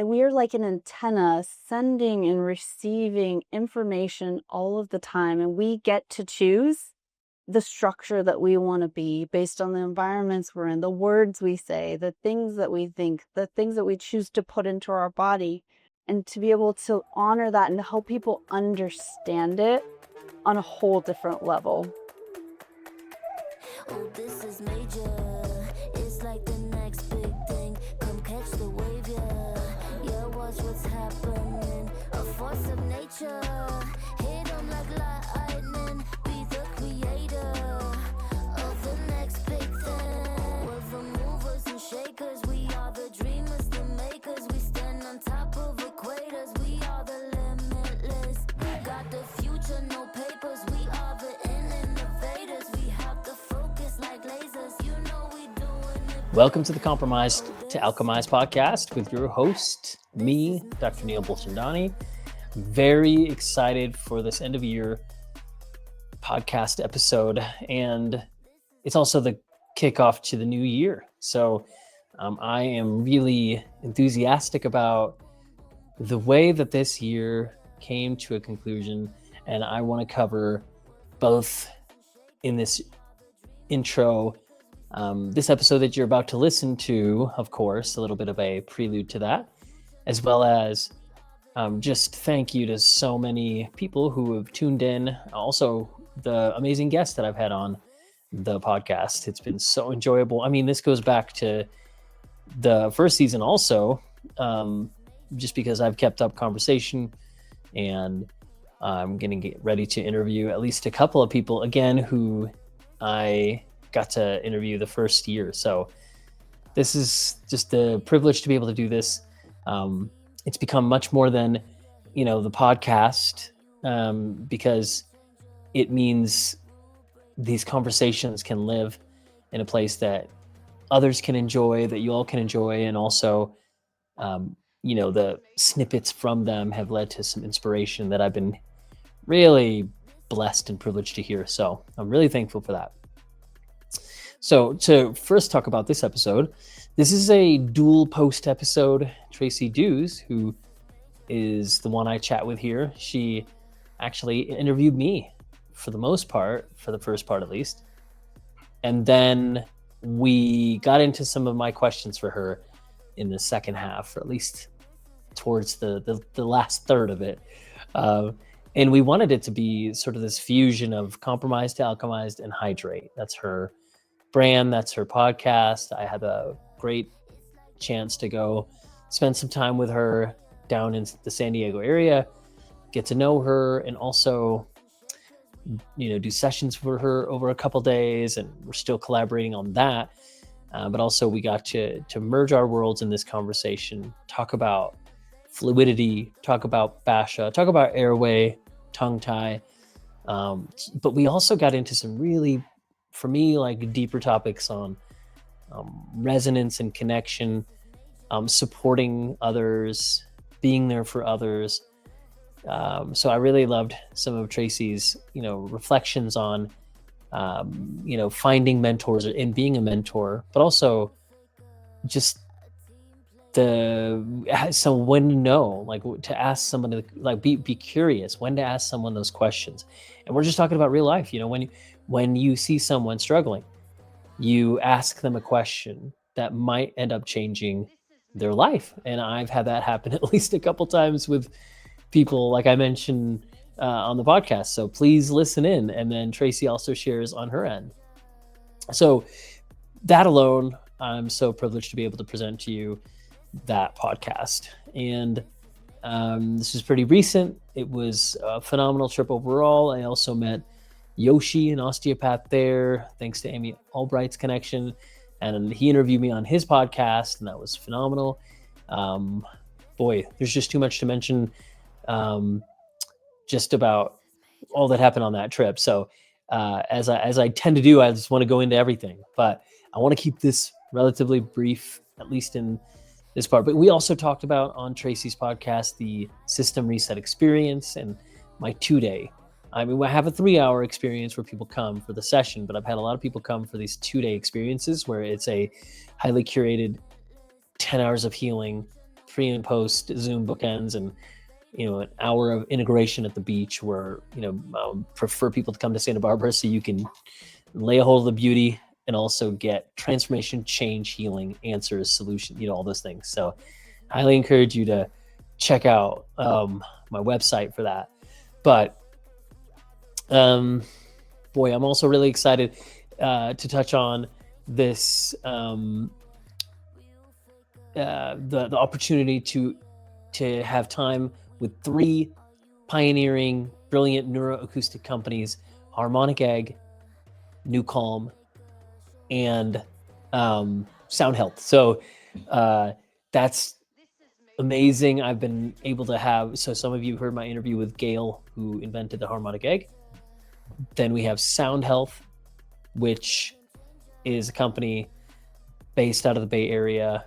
we are like an antenna sending and receiving information all of the time, and we get to choose the structure that we want to be based on the environments we're in, the words we say, the things that we think, the things that we choose to put into our body, and to be able to honor that and help people understand it on a whole different level. Oh, this is major. It's like the next big thing. Come catch the wave, yeah. Watch what's happening. A force of nature. Hit 'em like lightning. Be the creator of the next big thing. We're the movers and shakers. We are the dreamers, the makers. We stand on top of equators. We are the limitless. Got the future, no papers. We are the innovators. We have the focus like lasers. You know we doing it. Welcome to the Compromised to Alchemized podcast with your host, me, Dr. Neil Bulchandani. Very excited for this end of year podcast episode, and it's also the kickoff to the new year. So I am really enthusiastic about the way that this year came to a conclusion, and I want to cover both in this intro. This episode that you're about to listen to, of course, a little bit of a prelude to that, as well as just thank you to so many people who have tuned in. Also, the amazing guests that I've had on the podcast. It's been so enjoyable. I mean, this goes back to the first season also, just because I've kept up conversation, and I'm going to get ready to interview at least a couple of people again who I got to interview the first year. So this is just a privilege to be able to do this. It's become much more than, the podcast, because it means these conversations can live in a place that others can enjoy, that you all can enjoy. And also, the snippets from them have led to some inspiration that I've been really blessed and privileged to hear. So I'm really thankful for that. So to first talk about this episode, this is a dual post episode. Tracy Duhs, who is the one I chat with here, she actually interviewed me for the most part, for the first part at least. And then we got into some of my questions for her in the second half, or at least towards the last third of it. And we wanted it to be sort of this fusion of Compromised to Alchemized and Hydrate. That's her brand, that's her podcast. I had a great chance to go spend some time with her down in the San Diego area, get to know her, and also do sessions for her over a couple days, and we're still collaborating on that. But also we got to merge our worlds in this conversation, talk about fluidity, talk about fascia, talk about airway, tongue tie. But we also got into some really, for me, like deeper topics on resonance and connection, supporting others, being there for others. So I really loved some of Tracy's, reflections on, finding mentors and being a mentor, but also just so when to know, like to ask someone to like be curious, when to ask someone those questions. And we're just talking about real life. When you see someone struggling, you ask them a question that might end up changing their life. And I've had that happen at least a couple times with people, like I mentioned on the podcast. So please listen in. And then Tracy also shares on her end. So that alone, I'm so privileged to be able to present to you that podcast. And this is pretty recent. It was a phenomenal trip overall. I also met Yoshi, an osteopath there, thanks to Amy Albright's connection. And he interviewed me on his podcast, and that was phenomenal. Boy, there's just too much to mention just about all that happened on that trip. So as I tend to do, I just want to go into everything. But I want to keep this relatively brief, at least in this part. But we also talked about on Tracy's podcast the system reset experience and my 2-day. I mean, I have a 3-hour experience where people come for the session, but I've had a lot of people come for these 2-day experiences where it's a highly curated 10 hours of healing, pre and post Zoom bookends, and an hour of integration at the beach where prefer people to come to Santa Barbara so you can lay a hold of the beauty and also get transformation, change, healing, answers, solution, all those things. So I highly encourage you to check out my website for that. But boy, I'm also really excited to touch on this the opportunity to have time with 3 pioneering, brilliant neuroacoustic companies: Harmonic Egg, New Calm, and Sound Health. So that's amazing. I've been able to have, so some of you heard my interview with Gail, who invented the Harmonic Egg. Then we have Sound Health, which is a company based out of the Bay Area.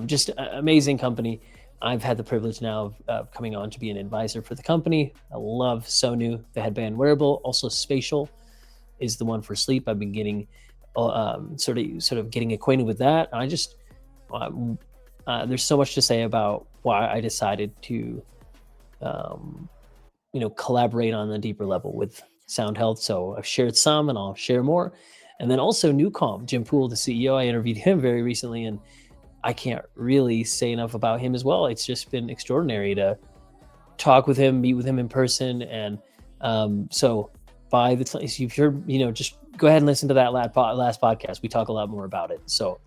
Just an amazing company. I've had the privilege now of coming on to be an advisor for the company. I love Sonu, the headband wearable. Also Spatial is the one for sleep. I've been getting sort of getting acquainted with that. I just there's so much to say about why I decided to collaborate on a deeper level with Sound Health. So I've shared some, and I'll share more. And then also New Calm, Jim Poole, the CEO. I interviewed him very recently, and I can't really say enough about him as well. It's just been extraordinary to talk with him, meet with him in person. And so by the time you've heard, just go ahead and listen to that last podcast. We talk a lot more about it. So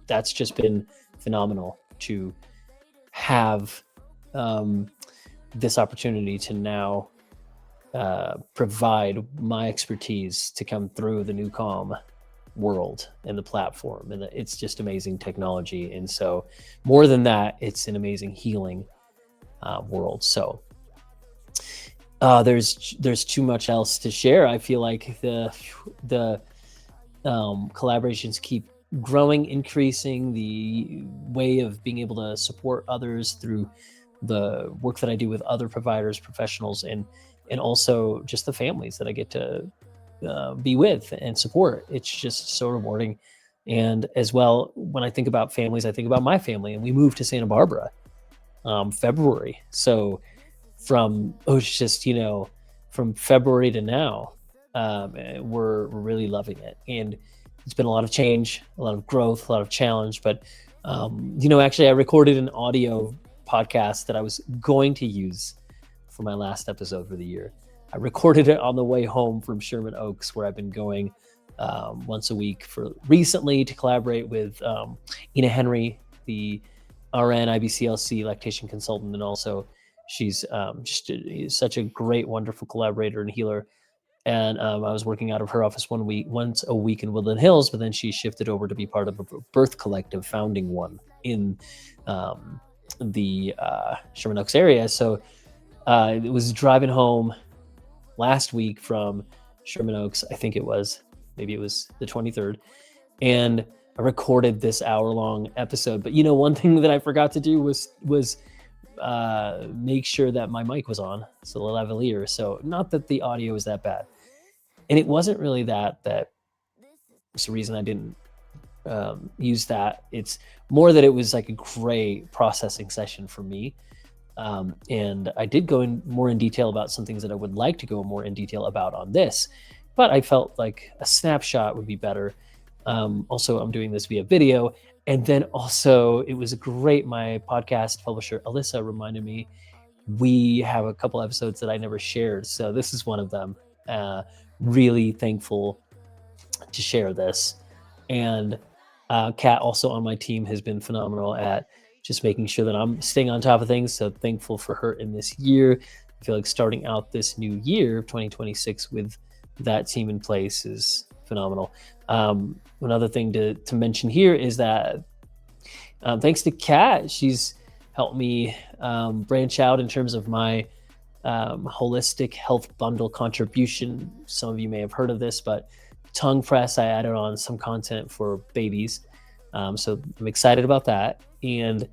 that's just been phenomenal to have this opportunity to now provide my expertise to come through the New Calm world and the platform, and it's just amazing technology. And so more than that, it's an amazing healing world. So there's too much else to share. I feel like the collaborations keep growing, increasing. The way of being able to support others through the work that I do with other providers, professionals, and also just the families that I get to be with and support. It's just so rewarding. And as well, when I think about families, I think about my family, and we moved to Santa Barbara February. So from February to now, we're really loving it. And it's been a lot of change, a lot of growth, a lot of challenge. But actually, I recorded an audio podcast that I was going to use for my last episode for the year. I recorded it on the way home from Sherman Oaks, where I've been going once a week for recently to collaborate with Ina Henry, the RN IBCLC lactation consultant, and also she's such a great, wonderful collaborator and healer. And I was working out of her office once a week in Woodland Hills, but then she shifted over to be part of a birth collective, founding one in the Sherman Oaks area. So it was driving home last week from Sherman Oaks. I think maybe it was the 23rd. And I recorded this hour-long episode. But one thing that I forgot to do was make sure that my mic was on, so the lavalier. So not that the audio was that bad. And it wasn't really that was the reason I didn't use that. It's more that it was like a great processing session for me. And I did go more in detail about some things that I would like to go more in detail about on this, but I felt like a snapshot would be better. Also, I'm doing this via video. And then also it was great. My podcast publisher, Alyssa, reminded me we have a couple episodes that I never shared. So this is one of them. Really thankful to share this. And Kat, also on my team, has been phenomenal at just making sure that I'm staying on top of things. So thankful for her in this year. I feel like starting out this new year, 2026, with that team in place is phenomenal. Another thing to mention here is that thanks to Kat, she's helped me branch out in terms of my holistic health bundle contribution. Some of you may have heard of this, but tongue press, I added on some content for babies. So I'm excited about that. And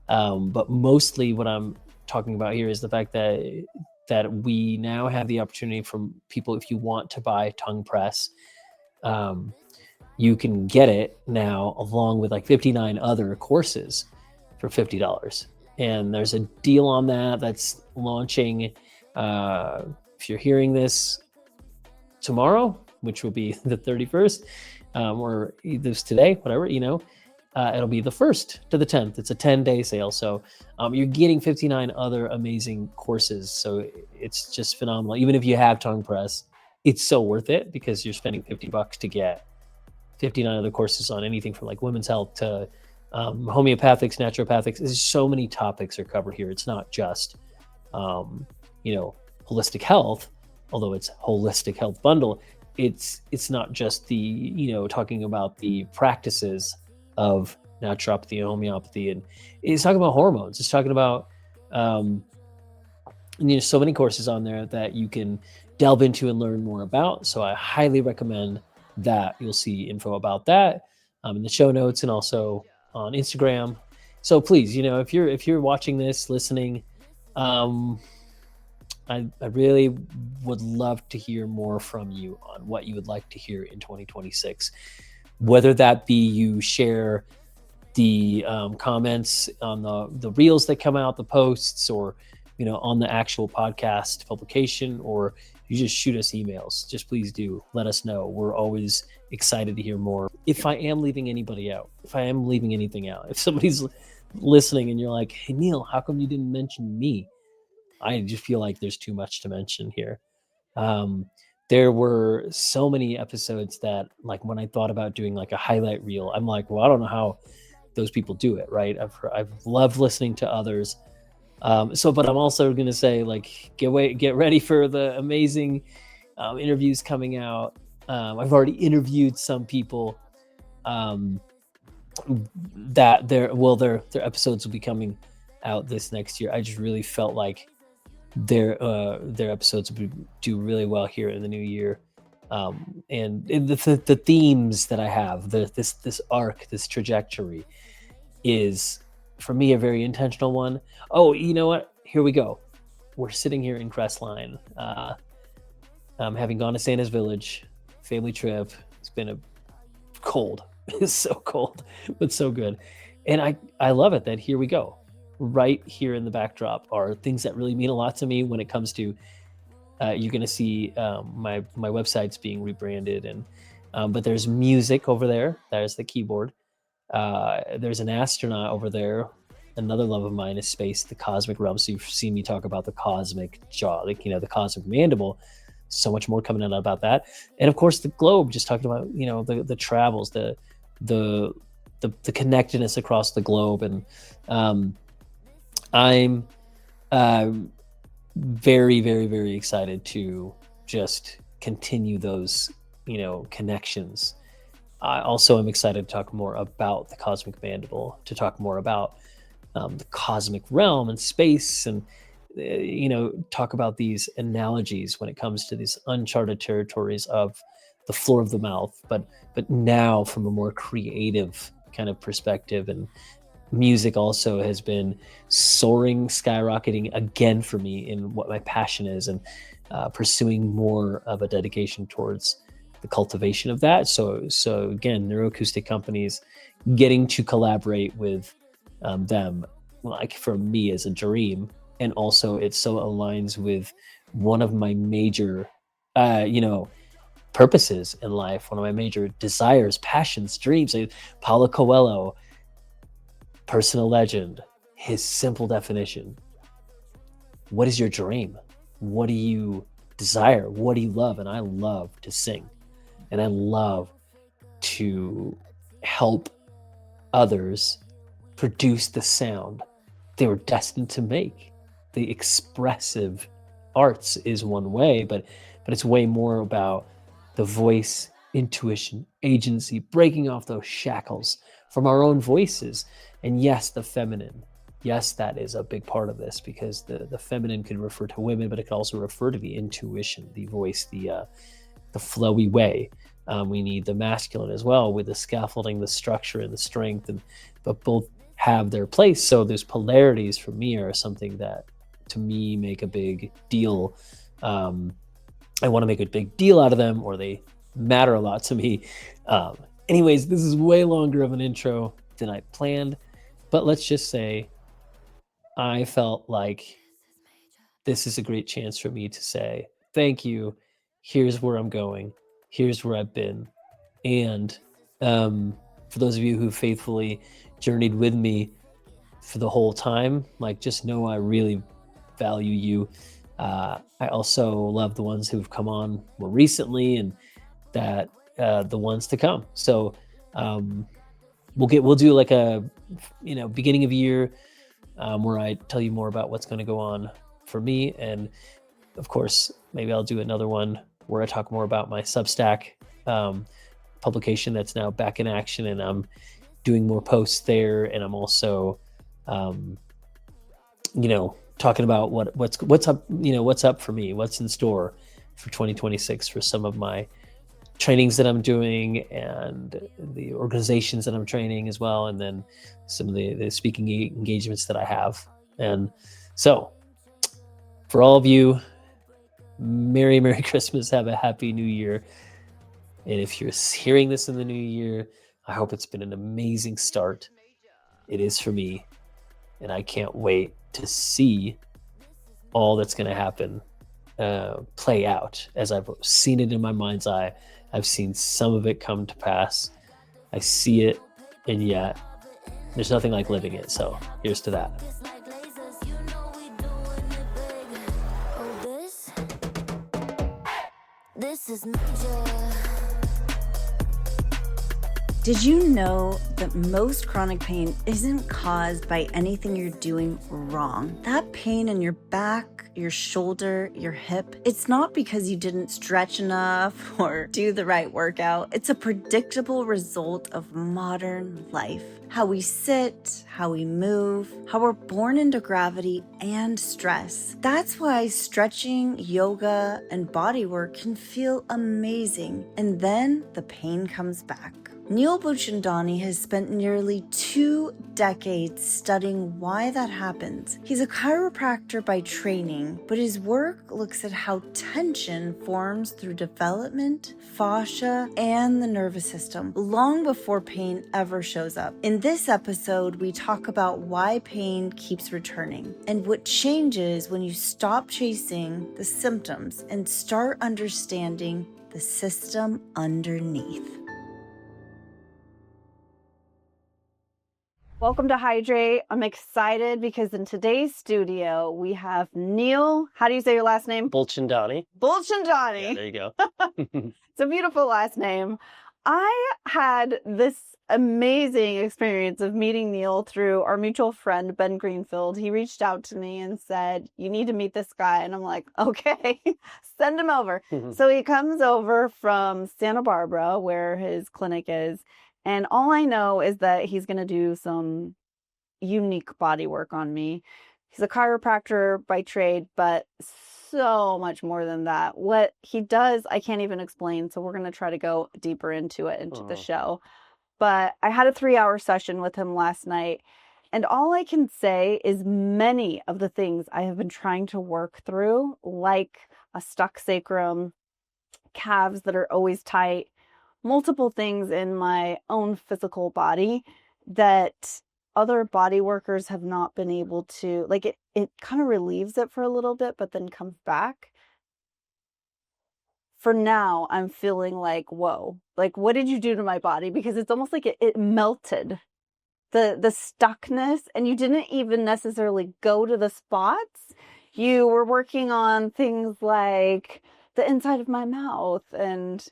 but mostly what I'm talking about here is the fact that we now have the opportunity from people, if you want to buy tongue press, you can get it now along with like 59 other courses for $50. And there's a deal on that's launching. If you're hearing this tomorrow, which will be the 31st, or this today, whatever, it'll be the 1st to the 10th. It's a 10-day sale. So you're getting 59 other amazing courses. So it's just phenomenal. Even if you have tongue press, it's so worth it because you're spending $50 to get 59 other courses on anything from like women's health to homeopathics, naturopathics. There's so many topics are covered here. It's not just, holistic health, although it's holistic health bundle. It's not just the, talking about the practices of naturopathy and homeopathy, and it's talking about hormones. It's talking about, so many courses on there that you can delve into and learn more about. So I highly recommend that. You'll see info about that in the show notes and also on Instagram. So please, if you're watching this, listening, I really would love to hear more from you on what you would like to hear in 2026, whether that be you share the comments on the reels that come out, the posts, or on the actual podcast publication, or you just shoot us emails. Just please do let us know. We're always excited to hear more. If I am leaving anybody out, if I am leaving anything out, if somebody's listening and you're like, hey Neil, how come you didn't mention me? I just feel like there's too much to mention here. There were so many episodes that, like, when I thought about doing like a highlight reel, I'm like, well, I don't know how those people do it, right? I've loved listening to others. But I'm also going to say, like, get ready for the amazing interviews coming out. I've already interviewed some people that their episodes will be coming out this next year. I just really felt like their episodes would do really well here in the new year. And the themes that I have, this arc, this trajectory is, for me, a very intentional one. Oh, you know what? Here we go. We're sitting here in Crestline, having gone to Santa's Village, family trip. It's been cold. It's so cold, but so good. And I love it that here we go. Right here in the backdrop are things that really mean a lot to me when it comes to, you're going to see my website's being rebranded, and but there's music over there. There's the keyboard. There's an astronaut over there. Another love of mine is space, the cosmic realm. So you've seen me talk about the cosmic jaw, the cosmic mandible. So much more coming out about that. And of course the globe, just talking about, the travels, the connectedness across the globe. And I'm very, very, very excited to just continue those, connections. I also am excited to talk more about the cosmic mandible, to talk more about the cosmic realm and space, and talk about these analogies when it comes to these uncharted territories of the floor of the mouth, but now from a more creative kind of perspective. And music also has been soaring, skyrocketing again for me in what my passion is, and pursuing more of a dedication towards the cultivation of that. So again, neuroacoustic companies, getting to collaborate with them, like, for me, is a dream. And also it so aligns with one of my major, purposes in life, one of my major desires, passions, dreams. Paulo Coelho, personal legend, his simple definition: what is your dream? What do you desire? What do you love? And I love to sing, and I love to help others produce the sound they were destined to make. The expressive arts is one way, but it's way more about the voice, intuition, agency, breaking off those shackles from our own voices. And yes, the feminine. Yes, that is a big part of this, because the feminine could refer to women, but it could also refer to the intuition, the voice, the flowy way. We need the masculine as well, with the scaffolding, the structure, and the strength, but both have their place. So those polarities for me are something that, to me, make a big deal. I want to make a big deal out of them, or they matter a lot to me. Anyways, this is way longer of an intro than I planned. But let's just say I felt like this is a great chance for me to say, thank you. Here's where I'm going. Here's where I've been. And for those of you who faithfully journeyed with me for the whole time, like, just know I really value you. I also love the ones who've come on more recently, and that the ones to come. So we'll do like a beginning of year where I tell you more about what's going to go on for me, and of course maybe I'll do another one where I talk more about my Substack publication that's now back in action, and I'm doing more posts there, and I'm also talking about what's up, what's up for me, what's in store for 2026 for some of my trainings that I'm doing and the organizations that I'm training as well, and then some of the speaking engagements that I have. And so for all of you, Merry Christmas, have a Happy New Year. And if you're hearing this in the new year, I hope it's been an amazing start. It is for me, and I can't wait to see all that's going to happen play out as I've seen it in my mind's eye. I've seen some of it come to pass. I see it, and yet there's nothing like living it. So here's to that. This is major. Did you know that most chronic pain isn't caused by anything you're doing wrong? That pain in your back, your shoulder, your hip, it's not because you didn't stretch enough or do the right workout. It's a predictable result of modern life. How we sit, how we move, how we're born into gravity and stress. That's why stretching, yoga, and body work can feel amazing. And then the pain comes back. Neil Buchandani has spent nearly 2 decades studying why that happens. He's a chiropractor by training, but his work looks at how tension forms through development, fascia, and the nervous system, long before pain ever shows up. In this episode, we talk about why pain keeps returning and what changes when you stop chasing the symptoms and start understanding the system underneath. Welcome to Hydrate. I'm excited because in today's studio, we have Neil. How do you say your last name? Buchandani. Buchandani. Yeah, there you go. It's a beautiful last name. I had this amazing experience of meeting Neil through our mutual friend, Ben Greenfield. He reached out to me and said, you need to meet this guy. And I'm like, okay, send him over. So he comes over from Santa Barbara, where his clinic is. And all I know is that he's going to do some unique body work on me. He's a chiropractor by trade, but so much more than that. What he does, I can't even explain. So we're going to try to go deeper into it, into the show. But I had a 3-hour session with him last night. And all I can say is many of the things I have been trying to work through, like a stuck sacrum, calves that are always tight, multiple things in my own physical body that other body workers have not been able to, like, it kind of relieves it for a little bit, but then comes back. For now, I'm feeling like, whoa, like, what did you do to my body? Because it's almost like it melted the stuckness, and you didn't even necessarily go to the spots. You were working on things like the inside of my mouth and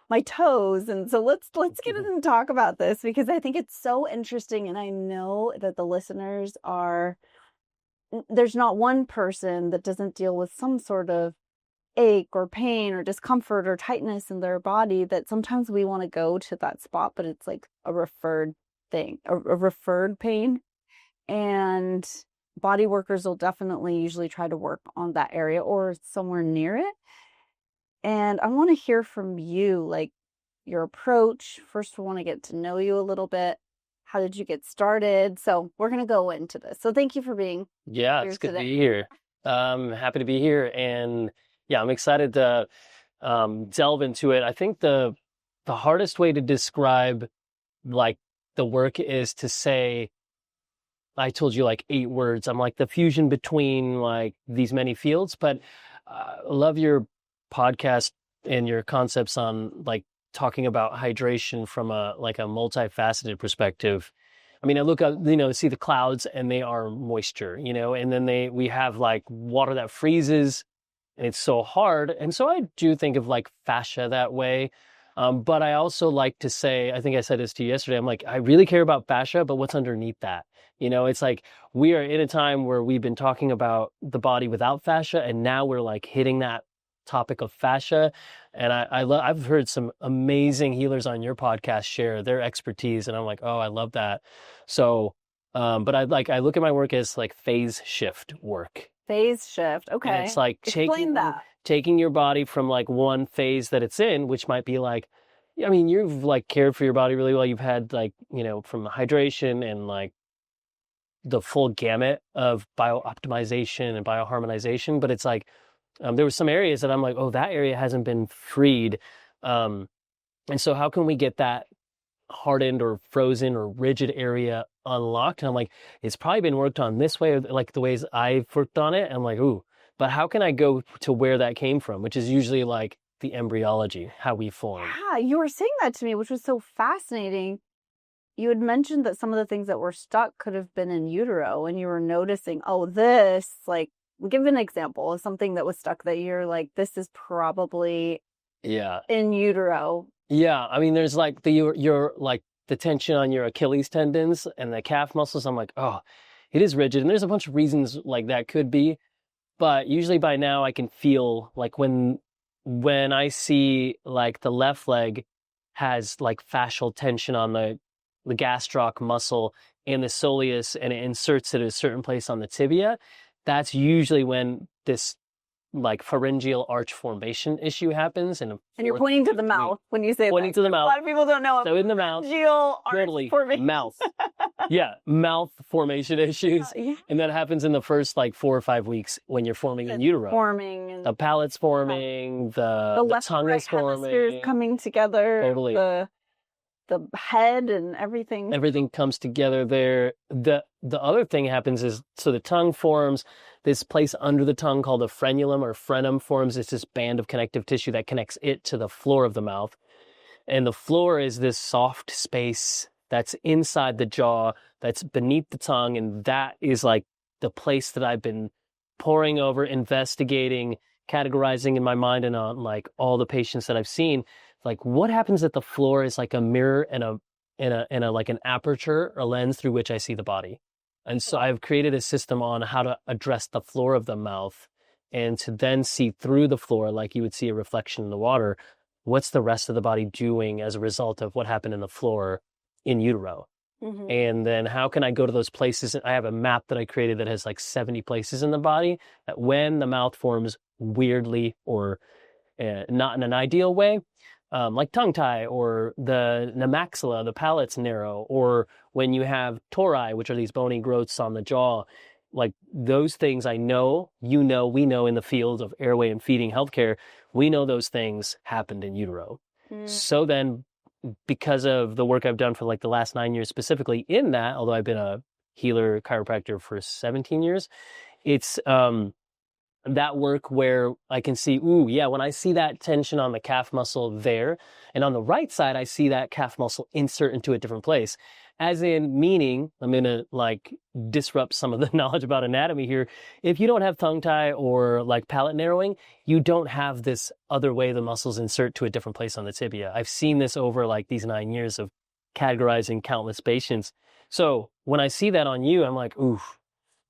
my toes. And so let's get in and talk about this, because I think it's so interesting. And I know that the listeners there's not one person that doesn't deal with some sort of ache or pain or discomfort or tightness in their body, that sometimes we want to go to that spot, but it's like a referred thing, a referred pain. And body workers will definitely usually try to work on that area or somewhere near it. And I want to hear from you, like, your approach. First, we want to get to know you a little bit. How did you get started? So we're going to go into this. So thank you for being here it's good today. To be here. Happy to be here. And yeah, I'm excited to delve into it. I think the hardest way to describe, like, the work is to say I told you like 8 words. I'm like the fusion between like these many fields, but I love your podcast and your concepts on like talking about hydration from a multifaceted perspective. I mean, I look up, see the clouds and they are moisture, and then we have like water that freezes and it's so hard. And so I do think of like fascia that way. But I also like to say, I think I said this to you yesterday, I'm like, I really care about fascia, but what's underneath that? It's like we are in a time where we've been talking about the body without fascia, and now we're like hitting that topic of fascia. And I've heard some amazing healers on your podcast share their expertise, and I'm like, oh, I love that. So, but I look at my work as like phase shift work. Phase shift. Okay. And it's like Explain that. Taking your body from like one phase that it's in, which might be like, I mean, you've like cared for your body really well. You've had like, from hydration and like the full gamut of bio-optimization and bioharmonization. But it's like, there were some areas that I'm like, oh, that area hasn't been freed. And so how can we get that hardened or frozen or rigid area unlocked? And I'm like, it's probably been worked on this way, or like the ways I've worked on it. And I'm like, ooh, but how can I go to where that came from, which is usually like the embryology, how we form. Yeah, you were saying that to me, which was so fascinating. You had mentioned that some of the things that were stuck could have been in utero, and you were noticing, oh, this, like, give an example of something that was stuck that you're like, this is probably in utero. Yeah, I mean, there's like your like the tension on your Achilles tendons and the calf muscles. I'm like, oh, it is rigid, and there's a bunch of reasons like that could be. But usually by now I can feel like when I see like the left leg has like fascial tension on the gastroc muscle and the soleus, and it inserts it at a certain place on the tibia, that's usually when this like pharyngeal arch formation issue happens. And you're pointing to the mouth when you say pointing to the mouth. A lot of people don't know. So in the mouth, pharyngeal arch formation. mouth. Yeah, mouth formation issues. Yeah. And that happens in the first like 4 or 5 weeks when you're forming in utero. Forming. The palate's forming, the tongue is forming. Coming together. Totally. The head and everything. Everything comes together there. The other thing happens is, so the tongue forms, this place under the tongue called the frenulum or frenum forms. It's this band of connective tissue that connects it to the floor of the mouth. And the floor is this soft space that's inside the jaw, that's beneath the tongue. And that is like the place that I've been poring over, investigating, categorizing in my mind, and on like all the patients that I've seen. Like, what happens at the floor is like a mirror and a like an aperture or lens through which I see the body. And so I've created a system on how to address the floor of the mouth, and to then see through the floor, like you would see a reflection in the water. What's the rest of the body doing as a result of what happened in the floor in utero? Mm-hmm. And then how can I go to those places? I have a map that I created that has like 70 places in the body that when the mouth forms weirdly or not in an ideal way, like tongue tie, or the maxilla, the palate's narrow, or when you have tori, which are these bony growths on the jaw, like those things I know, we know in the field of airway and feeding healthcare, we know those things happened in utero. Mm. So then, because of the work I've done for like the last 9 years specifically in that, although I've been a healer chiropractor for 17 years, it's that work where I can see, when I see that tension on the calf muscle there, and on the right side, I see that calf muscle insert into a different place. As in, meaning, I'm going to like disrupt some of the knowledge about anatomy here. If you don't have tongue tie or like palate narrowing, you don't have this other way the muscles insert to a different place on the tibia. I've seen this over like these 9 years of categorizing countless patients. So when I see that on you, I'm like,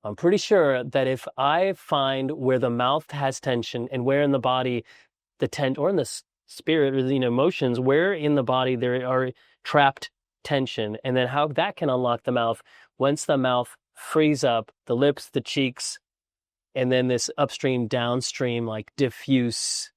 I'm pretty sure that if I find where the mouth has tension and where in the body or in the spirit or the emotions, where in the body there are trapped tension, and then how that can unlock the mouth once the mouth frees up, the lips, the cheeks, and then this upstream, downstream, like diffuse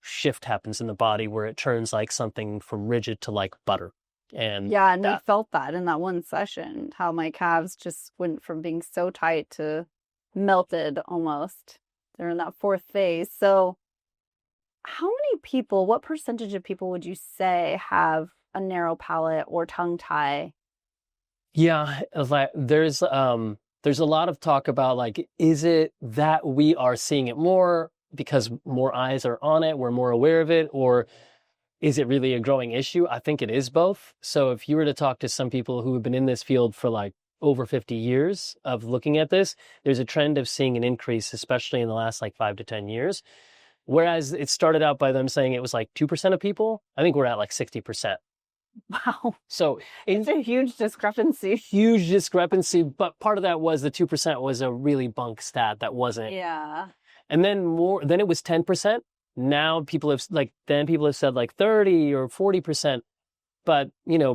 shift happens in the body where it turns like something from rigid to like butter. And I felt that in that one session, how my calves just went from being so tight to melted almost. They're in that fourth phase. So what percentage of people would you say have a narrow palate or tongue tie? Yeah, like there's a lot of talk about like, is it that we are seeing it more because more eyes are on it, we're more aware of it, or is it really a growing issue? I think it is both. So if you were to talk to some people who have been in this field for like over 50 years of looking at this, there's a trend of seeing an increase, especially in the last like 5 to 10 years. Whereas it started out by them saying it was like 2% of people. I think we're at like 60%. Wow. So It's a huge discrepancy. huge discrepancy, but part of that was the 2% was a really bunk stat that wasn't. Yeah. And then it was 10%. Now people have said like 30 or 40%. But,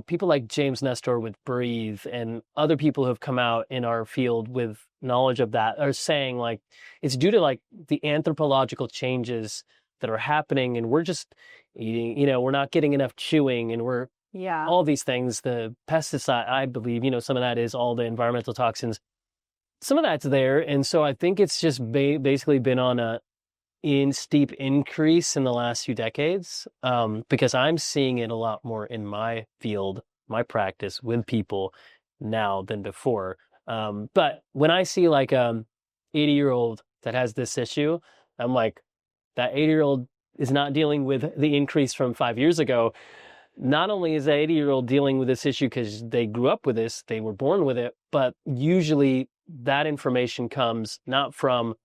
people like James Nestor with Breathe and other people who have come out in our field with knowledge of that are saying like it's due to like the anthropological changes that are happening, and we're just eating, we're not getting enough chewing, and we're all these things, the pesticide, I believe, some of that is all the environmental toxins. Some of that's there. And so I think it's just basically been on a steep increase in the last few decades, because I'm seeing it a lot more in my field, my practice with people now than before. But when I see like 80-year-old that has this issue, I'm like, that 80-year-old is not dealing with the increase from 5 years ago. Not only is that 80-year-old dealing with this issue because they grew up with this, they were born with it, but usually that information comes not from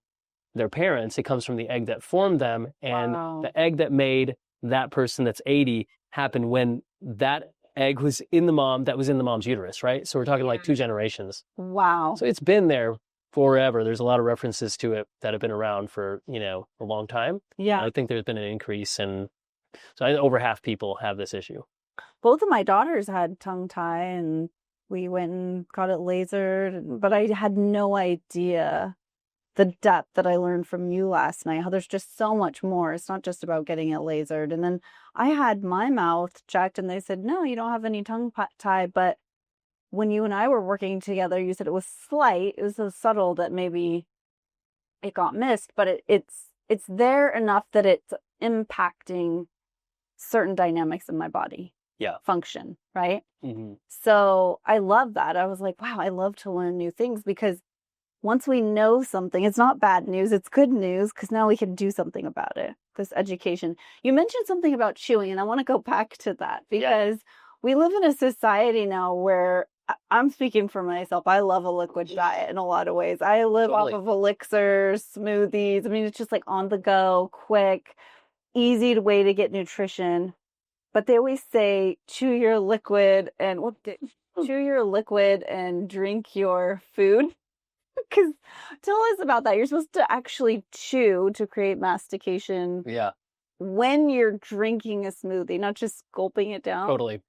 their parents, it comes from the egg that formed them, and the egg that made that person that's 80 happened when that egg was in the mom's uterus, right? So we're talking like 2 generations. Wow. So it's been there forever. There's a lot of references to it that have been around for, a long time. Yeah. I think there's been an increase, and so over half people have this issue. Both of my daughters had tongue tie, and we went and got it lasered, but I had no idea the depth that I learned from you last night, how there's just so much more. It's not just about getting it lasered. And then I had my mouth checked and they said, no, you don't have any tongue tie. But when you and I were working together, you said it was slight. It was so subtle that maybe it got missed, but it's there enough that it's impacting certain dynamics in my body. Yeah. Function, right? Mm-hmm. So I love that. I was like, wow, I love to learn new things, because once we know something, it's not bad news, it's good news, because now we can do something about it. This education. You mentioned something about chewing, and I want to go back to that, because we live in a society now where, I'm speaking for myself, I love a liquid diet in a lot of ways. I live off of elixirs, smoothies. I mean, it's just like on the go, quick, easy way to get nutrition. But they always say, chew your liquid and drink your food. Because tell us about that. You're supposed to actually chew to create mastication. Yeah. When you're drinking a smoothie, not just gulping it down. Totally.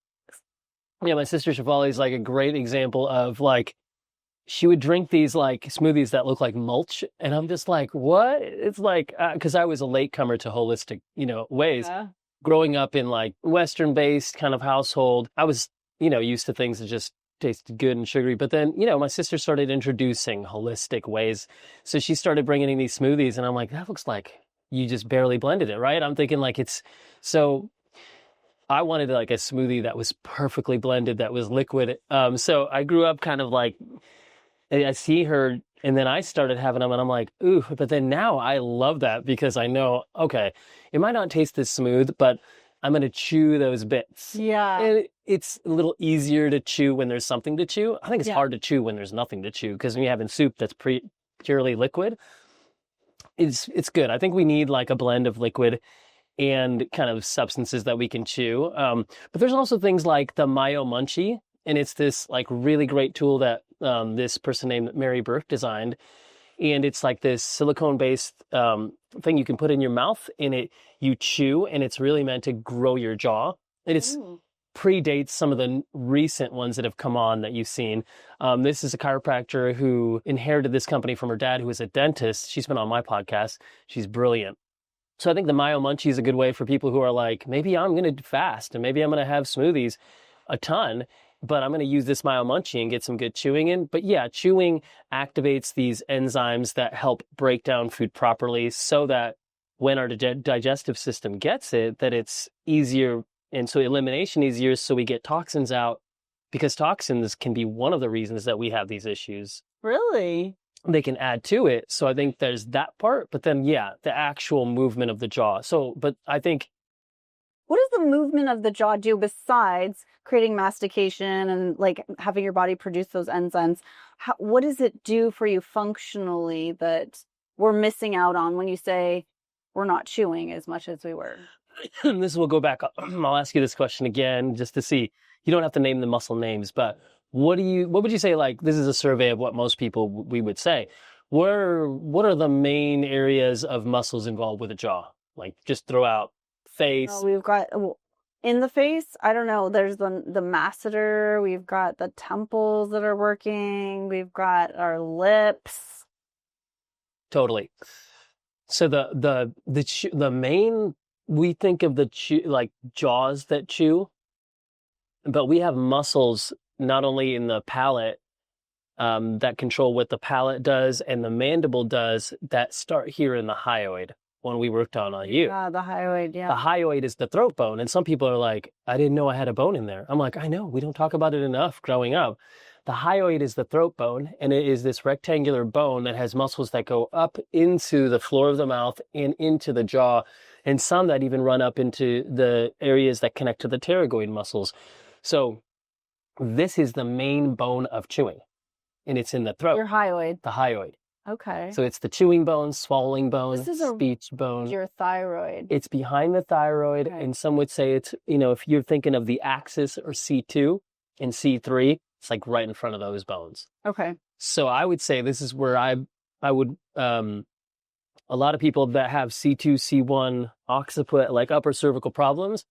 Yeah, my sister Shivali is like a great example of like, she would drink these like smoothies that look like mulch. And I'm just like, what? It's like, because I was a latecomer to holistic, ways. Yeah. Growing up in like Western-based kind of household, I was, used to things that just tasted good and sugary. But then, my sister started introducing holistic ways. So she started bringing in these smoothies, and I'm like, that looks like you just barely blended it, right? I'm thinking like so I wanted like a smoothie that was perfectly blended, that was liquid. So I grew up kind of like, I see her, and then I started having them, and I'm like, ooh, but then now I love that, because I know, okay, it might not taste this smooth, but I'm going to chew those bits. Yeah. And it's a little easier to chew when there's something to chew. I think it's hard to chew when there's nothing to chew, because when you're having soup that's purely liquid, it's good. I think we need like a blend of liquid and kind of substances that we can chew. But there's also things like the Mayo Munchie, and it's this like really great tool that this person named Mary Burke designed. And it's like this silicone-based thing you can put in your mouth, and you chew, and it's really meant to grow your jaw. And it predates some of the recent ones that have come on that you've seen. This is a chiropractor who inherited this company from her dad, who was a dentist. She's been on my podcast. She's brilliant. So I think the Mayo Munchie is a good way for people who are like, maybe I'm going to fast, and maybe I'm going to have smoothies a ton, but I'm going to use this Mayo Munchie and get some good chewing in. But yeah, chewing activates these enzymes that help break down food properly, so that when our digestive system gets it, that it's easier. And so elimination easier, so we get toxins out because toxins can be one of the reasons that we have these issues. Really? They can add to it. So I think there's that part, but then, yeah, the actual movement of the jaw. So, but I think, what does the movement of the jaw do besides creating mastication and like having your body produce those enzymes? What does it do for you functionally that we're missing out on when you say we're not chewing as much as we were? This will go back. I'll ask you this question again just to see. You don't have to name the muscle names, but what would you say, like, this is a survey of what most people we would say. What are the main areas of muscles involved with the jaw? Like, just throw out face. We've got in the face, I don't know, there's the masseter, we've got the temples that are working, we've got our lips. Totally. So the main, we think of like jaws that chew, but we have muscles not only in the palate that control what the palate does and the mandible does, that start here in the hyoid. When we worked on you. The hyoid, yeah. The hyoid is the throat bone. And some people are like, I didn't know I had a bone in there. I'm like, I know, we don't talk about it enough growing up. The hyoid is the throat bone, and it is this rectangular bone that has muscles that go up into the floor of the mouth and into the jaw, and some that even run up into the areas that connect to the pterygoid muscles. So this is the main bone of chewing, and it's in the throat. Your hyoid. The hyoid. Okay. So it's the chewing bone, swallowing bone, This is speech bone. Your thyroid. It's behind the thyroid, Okay. and some would say it's, if you're thinking of the axis or C2 and C3, it's like right in front of those bones. Okay. So I would say this is where I would, a lot of people that have C2, C1 occiput, like upper cervical problems,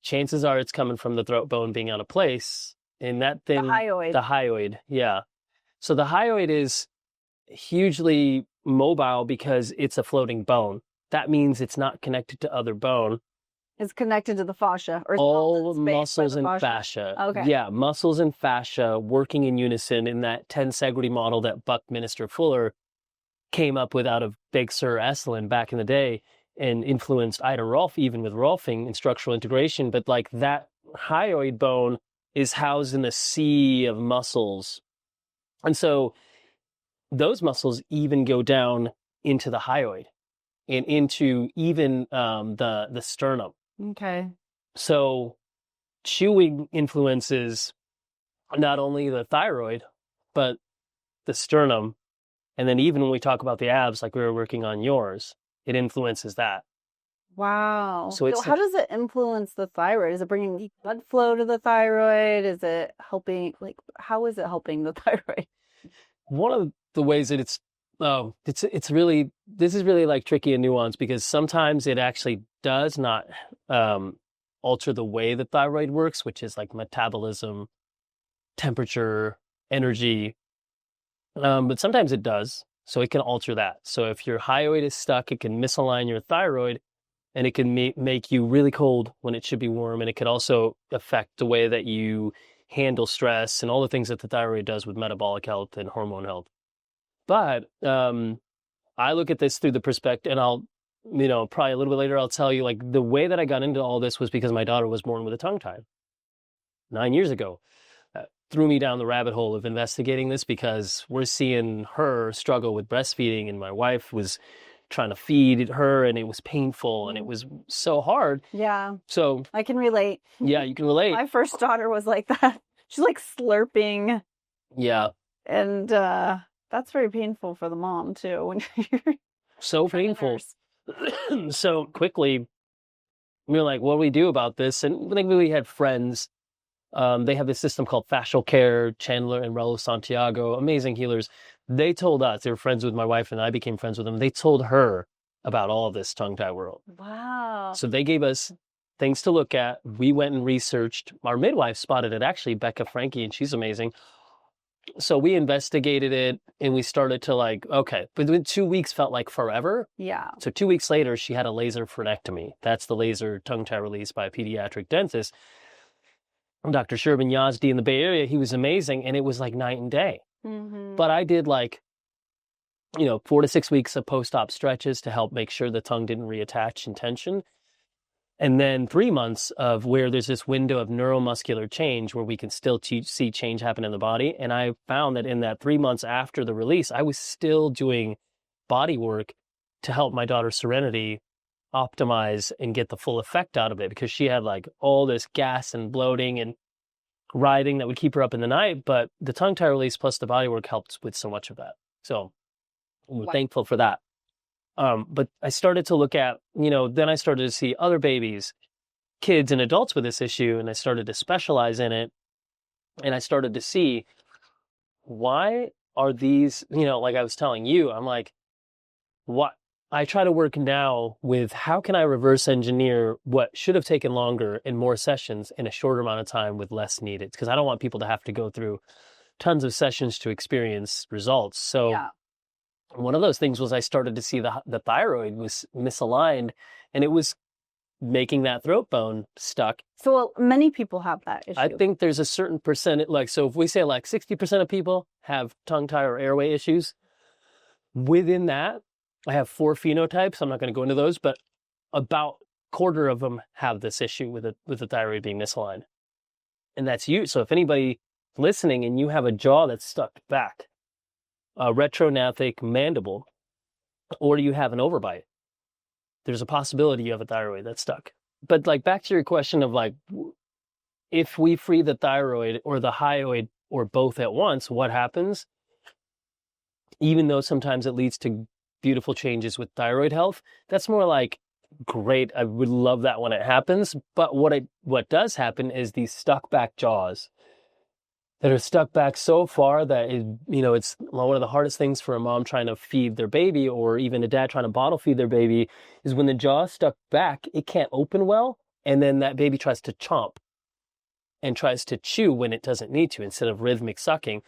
chances are it's coming from the throat bone being out of place. And that thing, The hyoid. The hyoid, yeah. So the hyoid is hugely mobile because it's a floating bone. That means it's not connected to other bone. It's connected to the fascia. Or All muscles and fascia. Okay. Yeah, muscles and fascia working in unison in that tensegrity model that Buckminster Fuller came up with out of Big Sur Esalen back in the day and influenced Ida Rolf, even with Rolfing and structural integration. But like that hyoid bone is housed in a sea of muscles. And so those muscles even go down into the hyoid and into even the sternum. Okay. So chewing influences not only the thyroid, but the sternum. And then even when we talk about the abs, like we were working on yours, it influences that. Wow. So it's how does it influence the thyroid? Is it bringing blood flow to the thyroid? Is it helping, how is it helping the thyroid? One of the ways that this is really like tricky and nuanced, because sometimes it actually does not alter the way the thyroid works, which is like metabolism, temperature, energy. But sometimes it does. So it can alter that. So if your hyoid is stuck, it can misalign your thyroid, and it can make you really cold when it should be warm. And it could also affect the way that you handle stress and all the things that the thyroid does with metabolic health and hormone health. But I look at this through the perspective, and I'll, probably a little bit later, I'll tell you, like, the way that I got into all this was because my daughter was born with a tongue tie 9 years ago. Threw me down the rabbit hole of investigating this, because we're seeing her struggle with breastfeeding, and my wife was trying to feed her, and it was painful, and it was so hard. Yeah. So I can relate. Yeah, you can relate. My first daughter was like that. She's like slurping. Yeah. And that's very painful for the mom too. When you're so painful. So quickly, we were like, what do we do about this? And I think we had friends. They have this system called Fascial Care, Chandler and Raul Santiago, amazing healers. They told us, they were friends with my wife, and I became friends with them. They told her about all of this tongue tie world. Wow. So they gave us things to look at. We went and researched. Our midwife spotted it, actually, Becca Frankie, and she's amazing. So we investigated it, and we started to okay. But within 2 weeks felt like forever. Yeah. So 2 weeks later, she had a laser frenectomy. That's the laser tongue tie release by a pediatric dentist. Dr. Sherman Yazdi in the Bay Area, he was amazing, and it was like night and day. Mm-hmm. But I did 4 to 6 weeks of post-op stretches to help make sure the tongue didn't reattach in tension. And then 3 months of where there's this window of neuromuscular change where we can still see change happen in the body. And I found that in that 3 months after the release, I was still doing body work to help my daughter Serenity optimize and get the full effect out of it, because she had like all this gas and bloating and writhing that would keep her up in the night. But the tongue tie release plus the body work helped with so much of that. So I'm thankful for that. But I started to look at, then I started to see other babies, kids and adults with this issue, and I started to specialize in it. And I started to see, why are these, like I was telling you, I'm like, what? I try to work now with how can I reverse engineer what should have taken longer in more sessions in a shorter amount of time with less needed, because I don't want people to have to go through tons of sessions to experience results. So one of those things was I started to see the thyroid was misaligned, and it was making that throat bone stuck. So many people have that issue. I think there's a certain percentage, so if we say 60% of people have tongue tie or airway issues, within that, I have 4 phenotypes. I'm not going to go into those, but about a quarter of them have this issue with the thyroid being misaligned. And that's you. So if anybody listening and you have a jaw that's stuck back, a retrognathic mandible, or you have an overbite, there's a possibility you have a thyroid that's stuck. But back to your question of if we free the thyroid or the hyoid or both at once, what happens? Even though sometimes it leads to beautiful changes with thyroid health, that's more great. I would love that when it happens. But what does happen is these stuck back jaws that are stuck back so far that it's one of the hardest things for a mom trying to feed their baby, or even a dad trying to bottle feed their baby, is when the jaw is stuck back, it can't open well, and then that baby tries to chomp and tries to chew when it doesn't need to, instead of rhythmic sucking.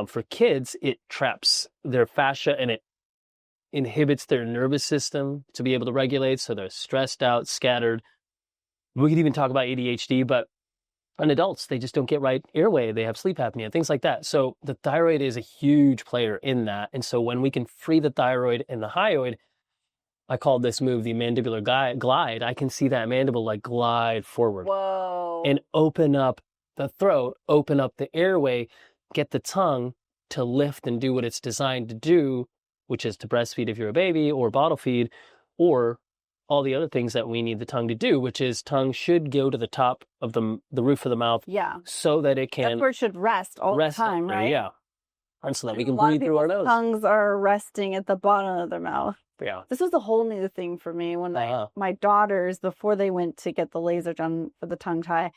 For kids, it traps their fascia and it inhibits their nervous system to be able to regulate, so they're stressed out, scattered. We could even talk about ADHD, but in adults, they just don't get right airway. They have sleep apnea, things like that. So the thyroid is a huge player in that. And so when we can free the thyroid and the hyoid, I call this move the mandibular glide. I can see that mandible glide forward. Whoa. And open up the throat, open up the airway, get the tongue to lift and do what it's designed to do, which is to breastfeed if you're a baby, or bottle feed, or all the other things that we need the tongue to do, which is tongue should go to the top of the roof of the mouth, so that it can. That's where it should rest all the time, right? Yeah, and so that we can breathe through our nose. Tongues are resting at the bottom of their mouth. Yeah, this was a whole new thing for me when my daughters, before they went to get the laser done for the tongue tie,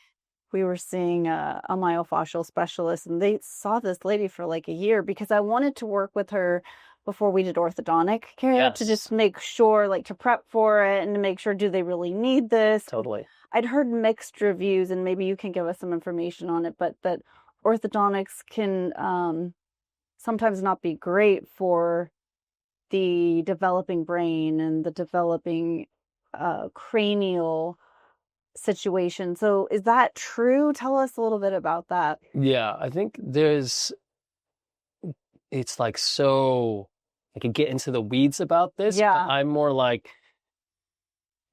we were seeing a myofascial specialist, and they saw this lady for a year, because I wanted to work with her before we did orthodontic care, to just make sure, to prep for it and to make sure, do they really need this? Totally. I'd heard mixed reviews, and maybe you can give us some information on it, but that orthodontics can sometimes not be great for the developing brain and the developing cranial situation. So is that true? Tell us a little bit about that. Yeah, I think it's so, I could get into the weeds about this, but I'm more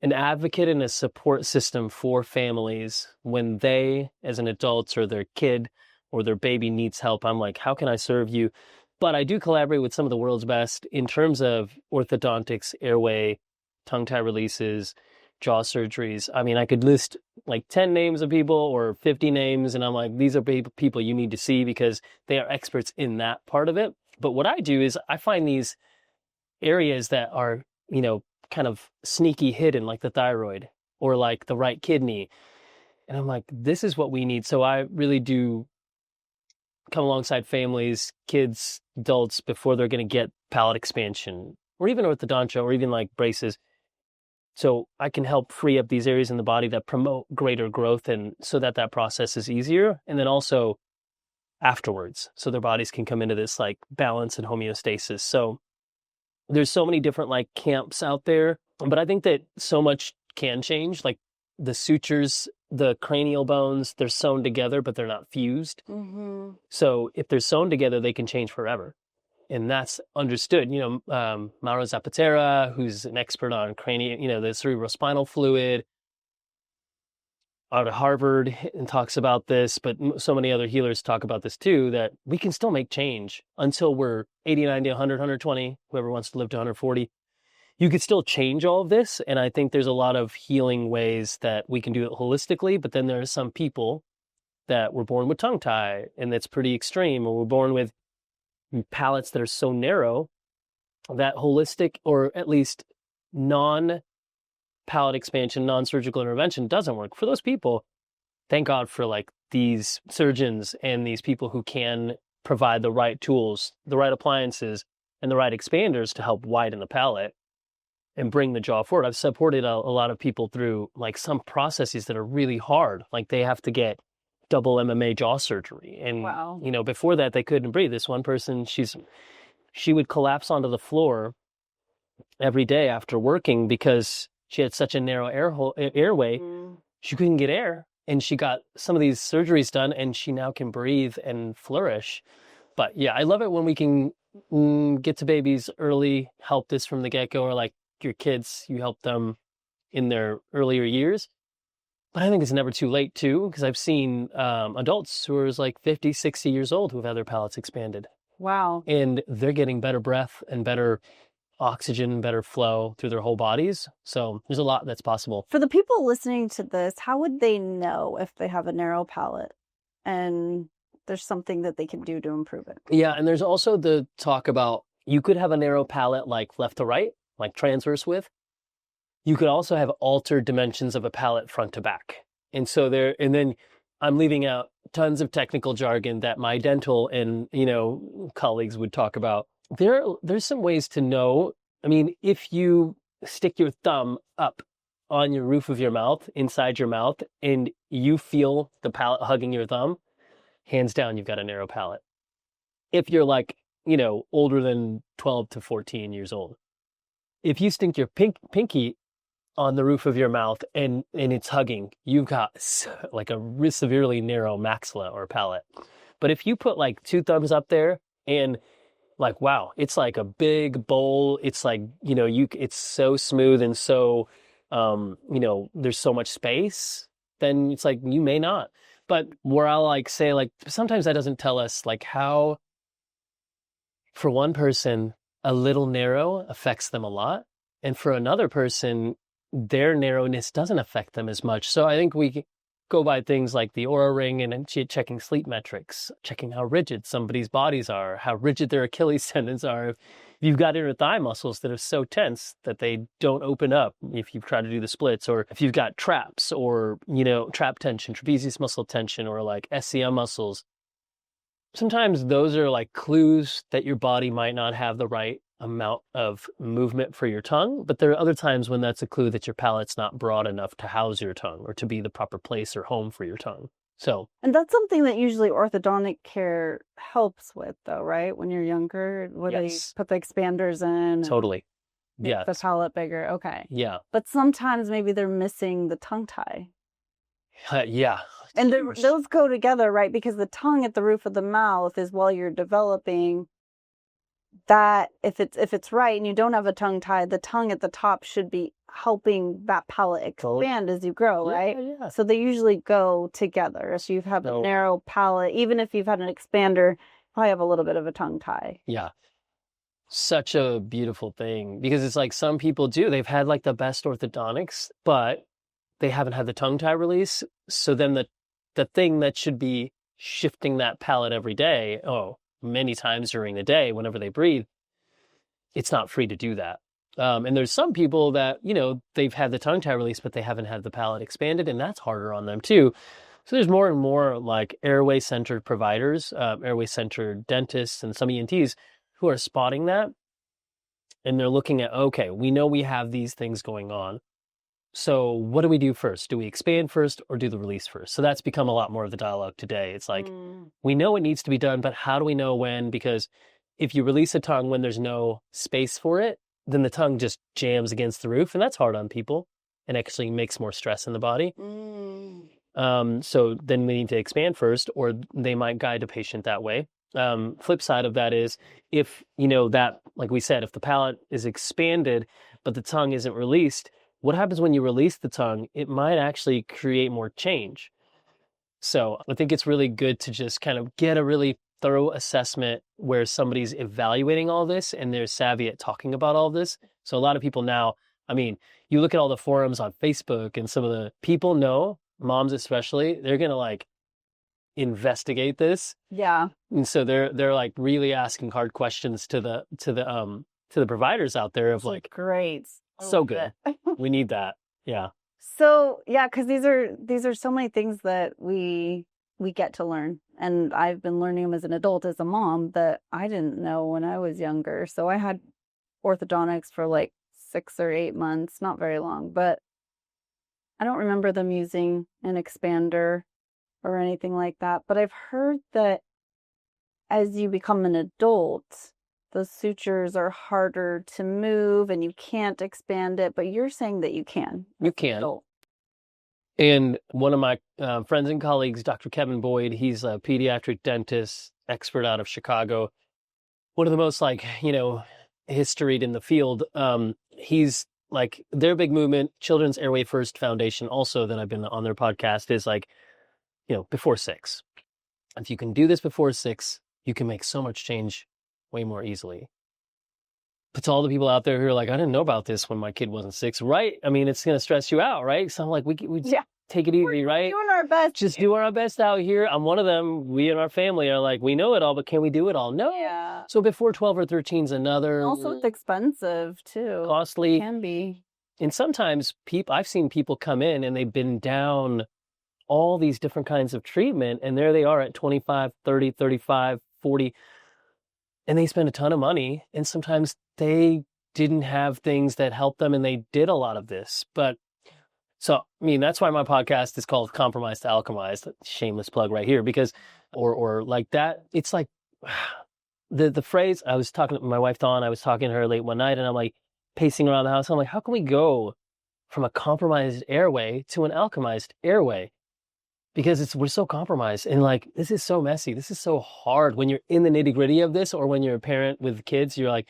an advocate and a support system for families when they, as an adult, or their kid or their baby needs help. I'm how can I serve you? But I do collaborate with some of the world's best in terms of orthodontics, airway, tongue tie releases, jaw surgeries. I mean, I could list 10 names of people or 50 names, and I'm these are people you need to see, because they are experts in that part of it. But what I do is I find these areas that are, kind of sneaky hidden, like the thyroid or the right kidney. And I'm this is what we need. So I really do come alongside families, kids, adults, before they're going to get palate expansion or even orthodontia or even braces. So I can help free up these areas in the body that promote greater growth, and so that process is easier. And then also afterwards, so their bodies can come into this balance and homeostasis. So there's so many different camps out there, but I think that so much can change. The sutures, the cranial bones, they're sewn together, but they're not fused. Mm-hmm. So if they're sewn together, they can change forever. And that's understood. Mauro Zapatera, who's an expert on cranial, the cerebrospinal fluid, out of Harvard and talks about this, but so many other healers talk about this too, that we can still make change until we're 80, 90, 100, 120, whoever wants to live to 140. You could still change all of this. And I think there's a lot of healing ways that we can do it holistically, but then there are some people that were born with tongue tie and that's pretty extreme, or we're born with palates that are so narrow that holistic, or at least non-palate expansion, non-surgical intervention doesn't work. For those people, thank God for like these surgeons and these people who can provide the right tools, the right appliances, and the right expanders to help widen the palate and bring the jaw forward. I've supported a lot of people through like some processes that are really hard. Like they have to get double MMA jaw surgery. And, Wow. you know, before that, they couldn't breathe. This one person, she would collapse onto the floor every day after working because she had such a narrow airway. She couldn't get air. And she got some of these surgeries done and she now can breathe and flourish. But yeah, I love it when we can get to babies early, help this from the get-go, or like your kids, you help them in their earlier years. But I think it's never too late too, because I've seen adults who are like 50, 60 years old who've had their palates expanded. Wow. And they're getting better breath and better oxygen, better flow through their whole bodies. So there's a lot that's possible. For the people listening to this, how would they know if they have a narrow palate and there's something that they can do to improve it? Yeah, and there's also the talk about you could have a narrow palate like left to right, like transverse width. You could also have altered dimensions of a palate front to back. And so and then I'm leaving out tons of technical jargon that my dental and, you know, colleagues would talk about. There's some ways to know. I mean, if you stick your thumb up on your roof of your mouth, inside your mouth, and you feel the palate hugging your thumb, hands down, you've got a narrow palate. If you're like, you know, older than 12 to 14 years old. If you stick your pinky on the roof of your mouth and it's hugging, you've got like a severely narrow maxilla or palate. But if you put like two thumbs up there and like, wow, it's like a big bowl. It's like, you know, it's so smooth and so, you know, there's so much space, then it's like, you may not. But where I'll like say, like, sometimes that doesn't tell us like how, for one person, a little narrow affects them a lot. And for another person, their narrowness doesn't affect them as much. So I think we go by things like the Aura Ring and checking sleep metrics, checking how rigid somebody's bodies are, how rigid their Achilles tendons are. If you've got inner thigh muscles that are so tense that they don't open up if you've tried to do the splits, or if you've got traps or, you know, trap tension, trapezius muscle tension, or like SCM muscles, sometimes those are like clues that your body might not have the right amount of movement for your tongue. But there are other times when that's a clue that your palate's not broad enough to house your tongue or to be the proper place or home for your tongue. So, and that's something that usually orthodontic care helps with, though, right? When you're younger, where yes, they put the expanders in. Totally. Make Yeah. the palate bigger. Okay. Yeah. But sometimes maybe they're missing the tongue tie. Yeah. And those go together, right? Because the tongue at the roof of the mouth is while you're developing that, if it's right and you don't have a tongue tie, the tongue at the top should be helping that palate expand as you grow, right? Yeah. So they usually go together. So you have a narrow palate, even if you've had an expander, you probably have a little bit of a tongue tie. Yeah. Such a beautiful thing, because it's like some people they've had like the best orthodontics, but they haven't had the tongue tie release. So then the thing that should be shifting that palate every day, many times during the day, whenever they breathe, it's not free to do that. And there's some people that, you know, they've had the tongue tie release, but they haven't had the palate expanded, and that's harder on them too. So there's more and more like airway-centered providers, airway-centered dentists, and some ENTs who are spotting that. And they're looking at, okay, we know we have these things going on. So what do we do first? Do we expand first or do the release first? So that's become a lot more of the dialogue today. It's like, we know it needs to be done, but how do we know when? Because if you release a tongue when there's no space for it, then the tongue just jams against the roof, and that's hard on people and actually makes more stress in the body. So then we need to expand first, or they might guide a patient that way. Flip side of that is if, you know, that, like we said, if the palate is expanded, but the tongue isn't released, what happens when you release the tongue? It might actually create more change. So I think it's really good to just kind of get a really thorough assessment where somebody's evaluating all this and they're savvy at talking about all this. So a lot of people now, I mean, you look at all the forums on Facebook and some of the people know, moms especially, they're going to like investigate this. Yeah. And so they're like really asking hard questions to the providers out there of like, great. So good. We need that. Yeah. So yeah, because these are so many things that we get to learn, and I've been learning them as an adult, as a mom, that I didn't know when I was younger. So I had orthodontics for like 6 or 8 months, not very long, but I don't remember them using an expander or anything like that. But I've heard that as you become an adult, those sutures are harder to move and you can't expand it, but you're saying that you can. You can. And one of my friends and colleagues, Dr. Kevin Boyd, he's a pediatric dentist, expert out of Chicago. One of the most historied in the field. He's like, their big movement, Children's Airway First Foundation, also that I've been on their podcast, is like, before 6. If you can do this before 6, you can make so much change way more easily. But to all the people out there who are like, I didn't know about this when my kid wasn't 6, right? I mean, it's going to stress you out, right? So I'm like, we take it easy, We're right? doing our best. Just do our best out here. I'm one of them. We in our family are like, we know it all, but can we do it all? No. Yeah. So before 12 or 13 is another. Also, it's expensive too. Costly. It can be. And sometimes I've seen people come in and they've been down all these different kinds of treatment, and there they are at 25, 30, 35, 40, and they spend a ton of money, and sometimes they didn't have things that helped them, and they did a lot of this. But so, I mean, that's why my podcast is called Compromised to Alchemized. Shameless plug right here, because, or like that, it's like the phrase, I was talking to my wife, Dawn, I was talking to her late one night, and I'm like pacing around the house. I'm like, how can we go from a compromised airway to an alchemized airway? Because we're so compromised, and like, this is so messy. This is so hard when you're in the nitty gritty of this, or when you're a parent with kids, you're like,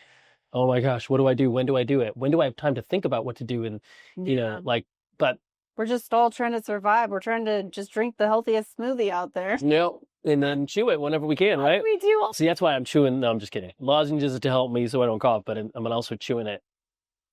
oh my gosh, what do I do? When do I do it? When do I have time to think about what to do? And, but we're just all trying to survive. We're trying to just drink the healthiest smoothie out there. no, and then chew it whenever we can, right? We do. See, that's why I'm chewing. No, I'm just kidding. Lozenges to help me so I don't cough, but I'm also chewing it.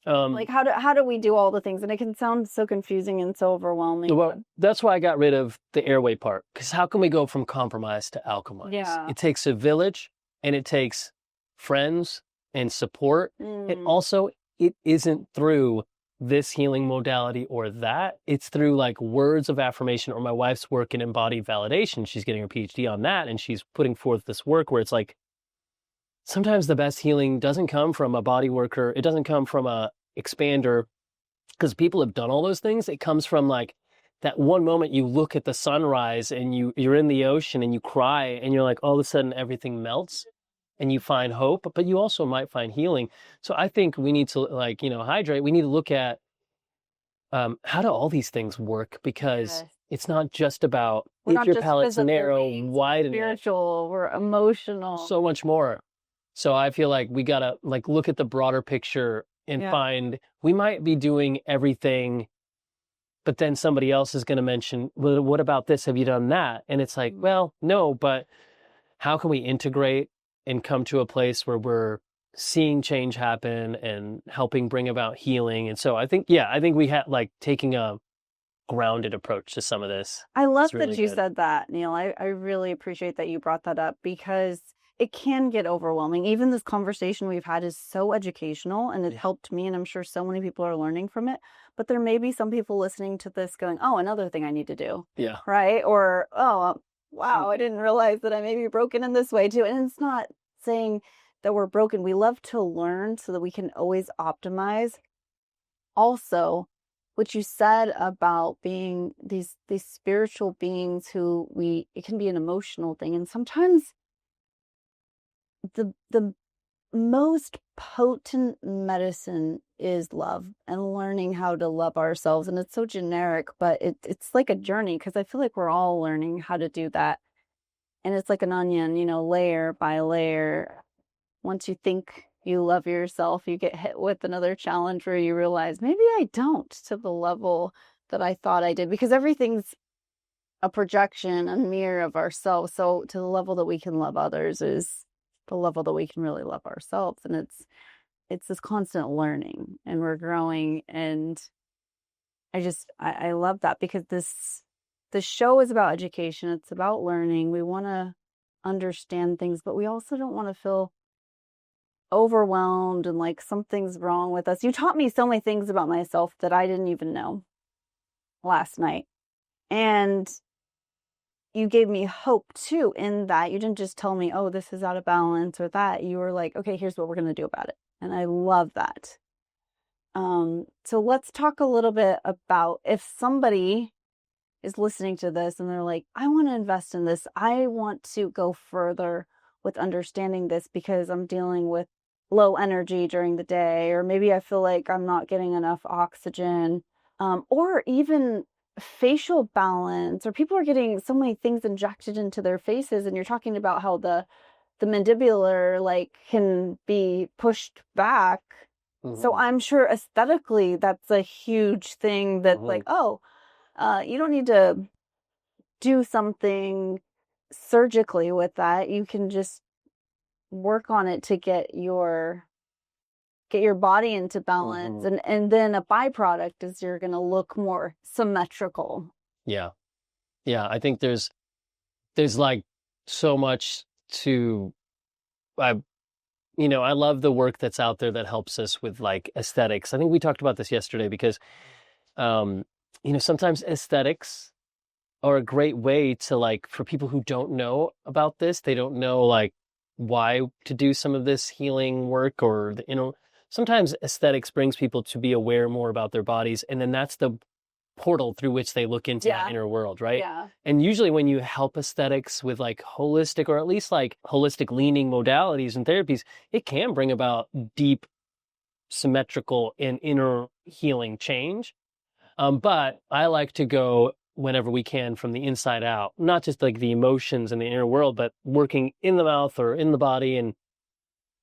Like how do we do all the things? And it can sound so confusing and so overwhelming. Well, that's why I got rid of the airway part, because how can we go from compromise to alchemized? Yeah. It takes a village, and it takes friends and support. And also, it isn't through this healing modality or that. It's through like words of affirmation, or my wife's work in embodied validation. She's getting her PhD on that, and she's putting forth this work where it's like, sometimes the best healing doesn't come from a body worker. It doesn't come from a expander, because people have done all those things. It comes from like that one moment you look at the sunrise and you're in the ocean and you cry, and you're like, all of a sudden everything melts and you find hope, but you also might find healing. So I think we need to hydrate. We need to look at how do all these things work, because it's not just about if your palate's narrow, widen it. Spiritual, we're emotional. So much more. So I feel like we gotta like look at the broader picture and find, we might be doing everything, but then somebody else is going to mention, well, what about this? Have you done that? And it's like, well, no, but how can we integrate and come to a place where we're seeing change happen and helping bring about healing? And so I think we have like taking a grounded approach to some of this. I love really that you good. said that, Neil. I really appreciate that you brought that up, because it can get overwhelming. Even this conversation we've had is so educational, and it helped me, and I'm sure so many people are learning from it. But there may be some people listening to this going, oh, another thing I need to do. Yeah. Right? Or, oh, wow, I didn't realize that I may be broken in this way too. And it's not saying that we're broken. We love to learn so that we can always optimize. Also, what you said about being these spiritual beings who it can be an emotional thing. And sometimes the most potent medicine is love, and learning how to love ourselves. And it's so generic, but it's like a journey, because I feel like we're all learning how to do that. And it's like an onion, layer by layer. Once you think you love yourself, you get hit with another challenge where you realize maybe I don't to the level that I thought I did, because everything's a projection, a mirror of ourselves. So to the level that we can love others is the level that we can really love ourselves. And it's this constant learning, and we're growing. And I love that, because the show is about education. It's about learning. We want to understand things, but we also don't want to feel overwhelmed and like something's wrong with us. You taught me so many things about myself that I didn't even know last night. And you gave me hope too, in that you didn't just tell me, oh, this is out of balance or that. You were like, okay, here's what we're going to do about it. And I love that. So let's talk a little bit about, if somebody is listening to this and they're like, I want to invest in this. I want to go further with understanding this because I'm dealing with low energy during the day, or maybe I feel like I'm not getting enough oxygen, or even facial balance, or people are getting so many things injected into their faces. And you're talking about how the mandibular like can be pushed back. Mm-hmm. So I'm sure aesthetically that's a huge thing that like, oh, you don't need to do something surgically with that. You can just work on it to get your body into balance. And then a byproduct is you're going to look more symmetrical. Yeah. I think there's like so much to, I love the work that's out there that helps us with like aesthetics. I think we talked about this yesterday because, sometimes aesthetics are a great way to like, for people who don't know about this, they don't know like why to do some of this healing work, or, sometimes aesthetics brings people to be aware more about their bodies. And then that's the portal through which they look into that inner world, right? Yeah. And usually when you help aesthetics with like holistic, or at least like holistic leaning modalities and therapies, it can bring about deep, symmetrical and inner healing change. But I like to go whenever we can from the inside out, not just like the emotions and the inner world, but working in the mouth or in the body, and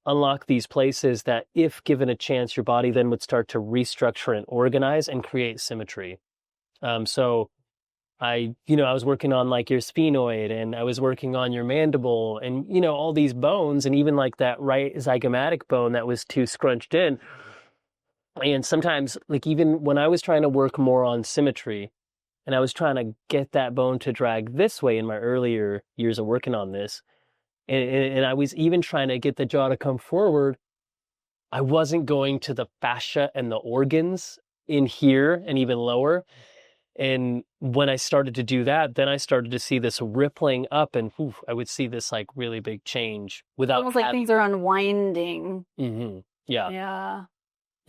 unlock these places that, if given a chance, your body then would start to restructure and organize and create symmetry. So I was working on like your sphenoid, and I was working on your mandible, and, all these bones, and even like that right zygomatic bone that was too scrunched in. And sometimes, like, even when I was trying to work more on symmetry, and I was trying to get that bone to drag this way in my earlier years of working on this, and I was even trying to get the jaw to come forward, I wasn't going to the fascia and the organs in here and even lower. And when I started to do that, then I started to see this rippling up, and I would see this like really big change without almost like things are unwinding. Mm-hmm. Yeah.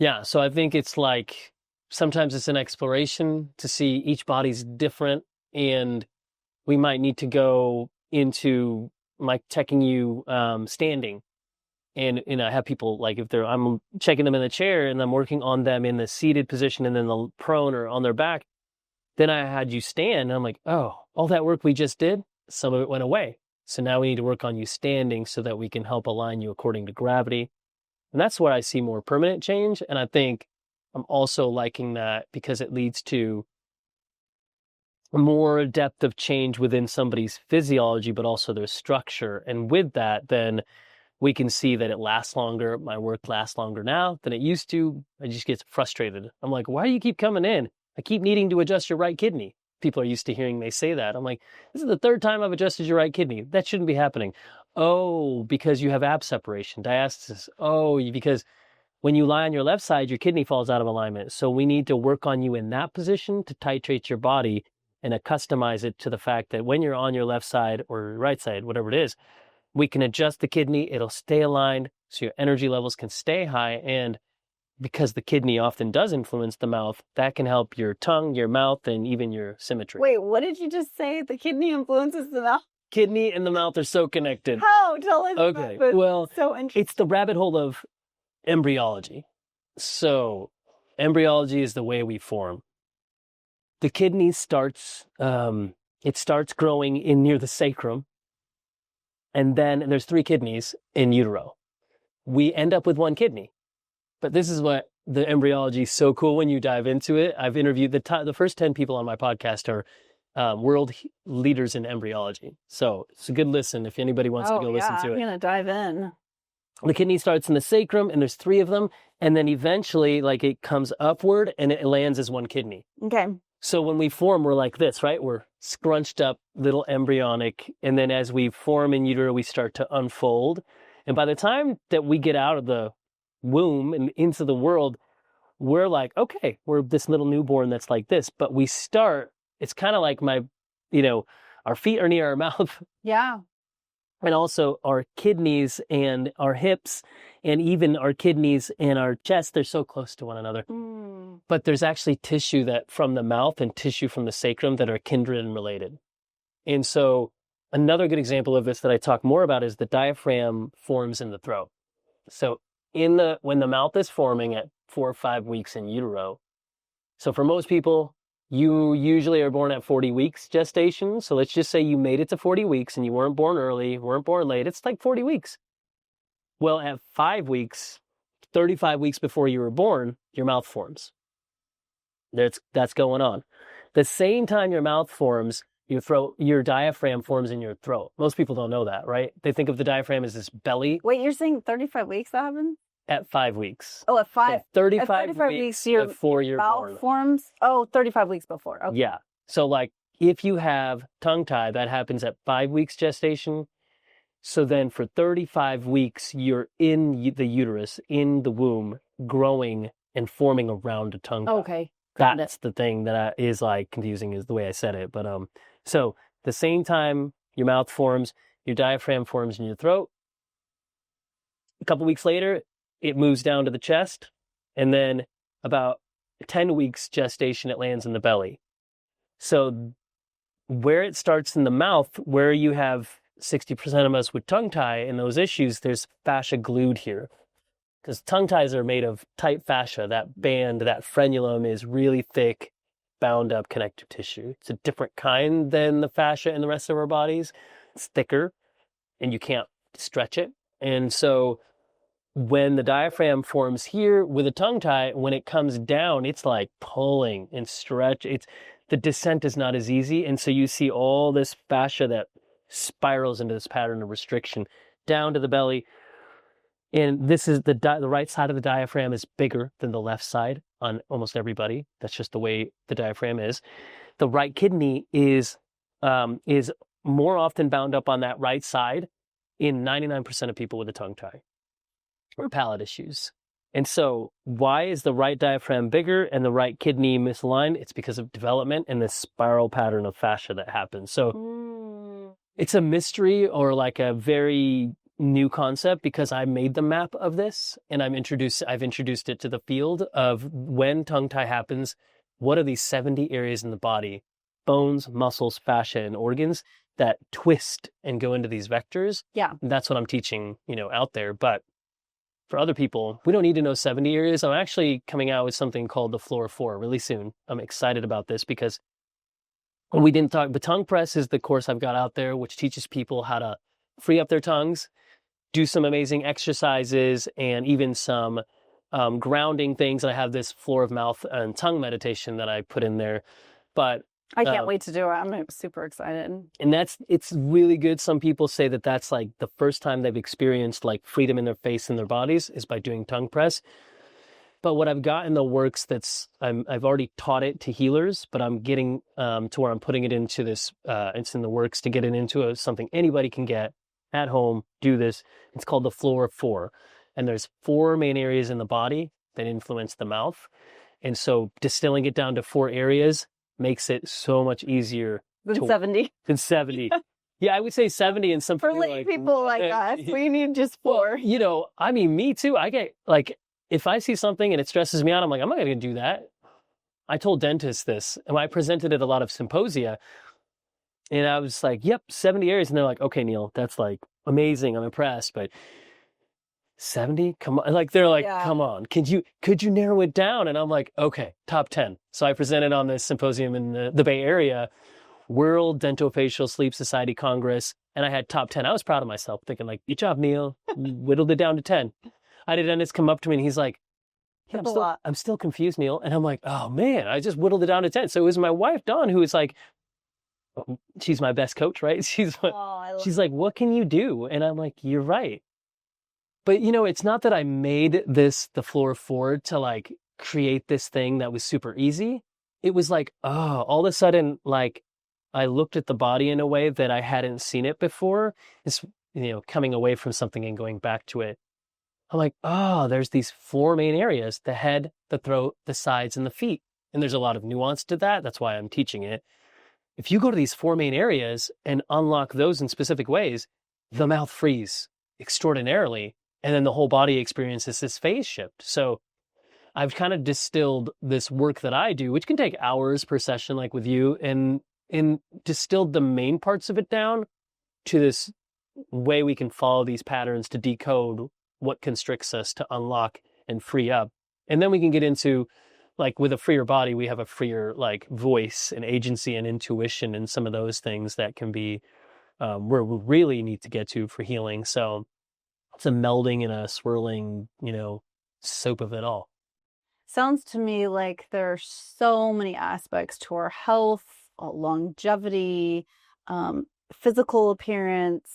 Yeah. So I think it's like, sometimes it's an exploration to see each body's different, and we might need to go into like checking you standing. And I have people like, if I'm checking them in the chair and I'm working on them in the seated position and then the prone or on their back, then I had you stand, and I'm like, oh, all that work we just did, some of it went away. So now we need to work on you standing so that we can help align you according to gravity. And that's where I see more permanent change. And I think I'm also liking that because it leads to more depth of change within somebody's physiology, but also their structure. And with that, then we can see that it lasts longer. My work lasts longer now than it used to. I just get frustrated. I'm like, why do you keep coming in? I keep needing to adjust your right kidney. People are used to hearing me say that. I'm like, this is the third time I've adjusted your right kidney. That shouldn't be happening. Oh, because you have ab separation, diastasis. Oh, because when you lie on your left side, your kidney falls out of alignment. So we need to work on you in that position to titrate your body and to customize it to the fact that when you're on your left side or right side, whatever it is, we can adjust the kidney. It'll stay aligned so your energy levels can stay high. And because the kidney often does influence the mouth, that can help your tongue, your mouth, and even your symmetry. Wait, what did you just say? The kidney influences the mouth? Kidney and the mouth are so connected. How? Tell us. Okay, about, well, so interesting. It's the rabbit hole of embryology. So embryology is the way we form. The kidney starts growing in near the sacrum. And then there's 3 kidneys in utero. we end up with one kidney. But this is what the embryology is so cool when you dive into it. I've interviewed the first 10 people on my podcast are world leaders in embryology. So it's a good listen if anybody wants to go listen to it. I'm going to dive in. The kidney starts in the sacrum, and there's 3 of them. And then eventually, like, it comes upward and it lands as one kidney. Okay. So when we form, we're like this, right? We're scrunched up, little embryonic. And then as we form in utero, we start to unfold. And by the time that we get out of the womb and into the world, we're like, okay, we're this little newborn that's like this. But we start, it's kind of like our feet are near our mouth. Yeah. And also our kidneys and our hips and even our kidneys and our chest, they're so close to one another. But there's actually tissue that from the mouth and tissue from the sacrum that are kindred and related. And so another good example of this that I talk more about is the diaphragm forms in the throat. So when the mouth is forming at 4 or 5 weeks in utero, so for most people, you usually are born at 40 weeks gestation. So let's just say you made it to 40 weeks and you weren't born early, weren't born late. It's like 40 weeks. Well, at 5 weeks, 35 weeks before you were born, your mouth forms. That's going on. The same time your mouth forms, your diaphragm forms in your throat. Most people don't know that, right? They think of the diaphragm as this belly. Wait, you're saying 35 weeks that happened? At 5 weeks. Oh, at 5. So 35, at 35 weeks your before you're mouth born. forms? Oh, 35 weeks before. Okay. Yeah. So like if you have tongue tie, that happens at 5 weeks gestation. So then for 35 weeks, you're in the uterus, in the womb, growing and forming around a tongue tie. Okay. That's the thing that is like confusing is the way I said it. But so the same time your mouth forms, your diaphragm forms in your throat. A couple weeks later, it moves down to the chest. And then about 10 weeks gestation, it lands in the belly. So where it starts in the mouth, where you have 60% of us with tongue tie and those issues, there's fascia glued here. Because tongue ties are made of tight fascia. That band, that frenulum is really thick, bound up connective tissue. It's a different kind than the fascia in the rest of our bodies. It's thicker and you can't stretch it. And so when the diaphragm forms here with a tongue tie, when it comes down, it's like pulling and stretch. The descent is not as easy. And so you see all this fascia that spirals into this pattern of restriction down to the belly. And this is the right side of the diaphragm is bigger than the left side on almost everybody. That's just the way the diaphragm is. The right kidney is more often bound up on that right side in 99% of people with a tongue tie or palate issues. And so why is the right diaphragm bigger and the right kidney misaligned? It's because of development and this spiral pattern of fascia that happens. So it's a mystery or like a very new concept because I made the map of this and I've introduced it to the field of when tongue tie happens, what are these 70 areas in the body, bones, muscles, fascia, and organs that twist and go into these vectors. Yeah. That's what I'm teaching, out there. But for other people, we don't need to know 70 areas. I'm actually coming out with something called the Floor 4 really soon. I'm excited about this because when we didn't talk, the tongue press is the course I've got out there, which teaches people how to free up their tongues, do some amazing exercises, and even some grounding things. And I have this floor of mouth and tongue meditation that I put in there. But I can't wait to do it. I'm super excited. And it's really good. Some people say that that's like the first time they've experienced like freedom in their face and their bodies is by doing tongue press. But what I've got in the works I've already taught it to healers, but I'm getting to where I'm putting it into this, it's in the works to get it into something anybody can get at home, do this. It's called the Floor 4. And there's 4 main areas in the body that influence the mouth. And so distilling it down to 4 areas makes it so much easier. Than 70. Than 70. Yeah, I would say 70 and some For lay people like us, we need just 4. Well, I mean, me too. I get like, if I see something and it stresses me out, I'm like, I'm not going to do that. I told dentists this, and I presented at a lot of symposia, and I was like, yep, 70 areas. And they're like, okay, Neil, that's like amazing. I'm impressed, but 70? Come on. Like, they're like, come on. Could you narrow it down? And I'm like, okay, top 10. So I presented on this symposium in the Bay Area, World Dentofacial Sleep Society Congress, and I had top 10. I was proud of myself, thinking like, good job, Neil. Whittled it down to 10. I had a dentist come up to me and he's like, yeah, That's a lot. I'm still confused, Neil. And I'm like, oh man, I just whittled it down to 10. So it was my wife, Dawn, who was like, she's my best coach, right? She's like, what can you do? And I'm like, you're right. But you know, it's not that I made this the floor forward to like create this thing that was super easy. It was like, oh, all of a sudden, like I looked at the body in a way that I hadn't seen it before. It's, you know, coming away from something and going back to it. I'm like, oh, there's these 4 main areas: the head, the throat, the sides, and the feet. And there's a lot of nuance to that. That's why I'm teaching it. If you go to these 4 main areas and unlock those in specific ways, the mouth frees extraordinarily. And then the whole body experiences this phase shift. So I've kind of distilled this work that I do, which can take hours per session, like with you, and distilled the main parts of it down to this way we can follow these patterns to decode what constricts us, to unlock and free up. And then we can get into, like, with a freer body, we have a freer like voice and agency and intuition and some of those things that can be where we really need to get to for healing. So it's a melding and a swirling, you know, soup of it all. Sounds to me like there are so many aspects to our health, longevity, physical appearance,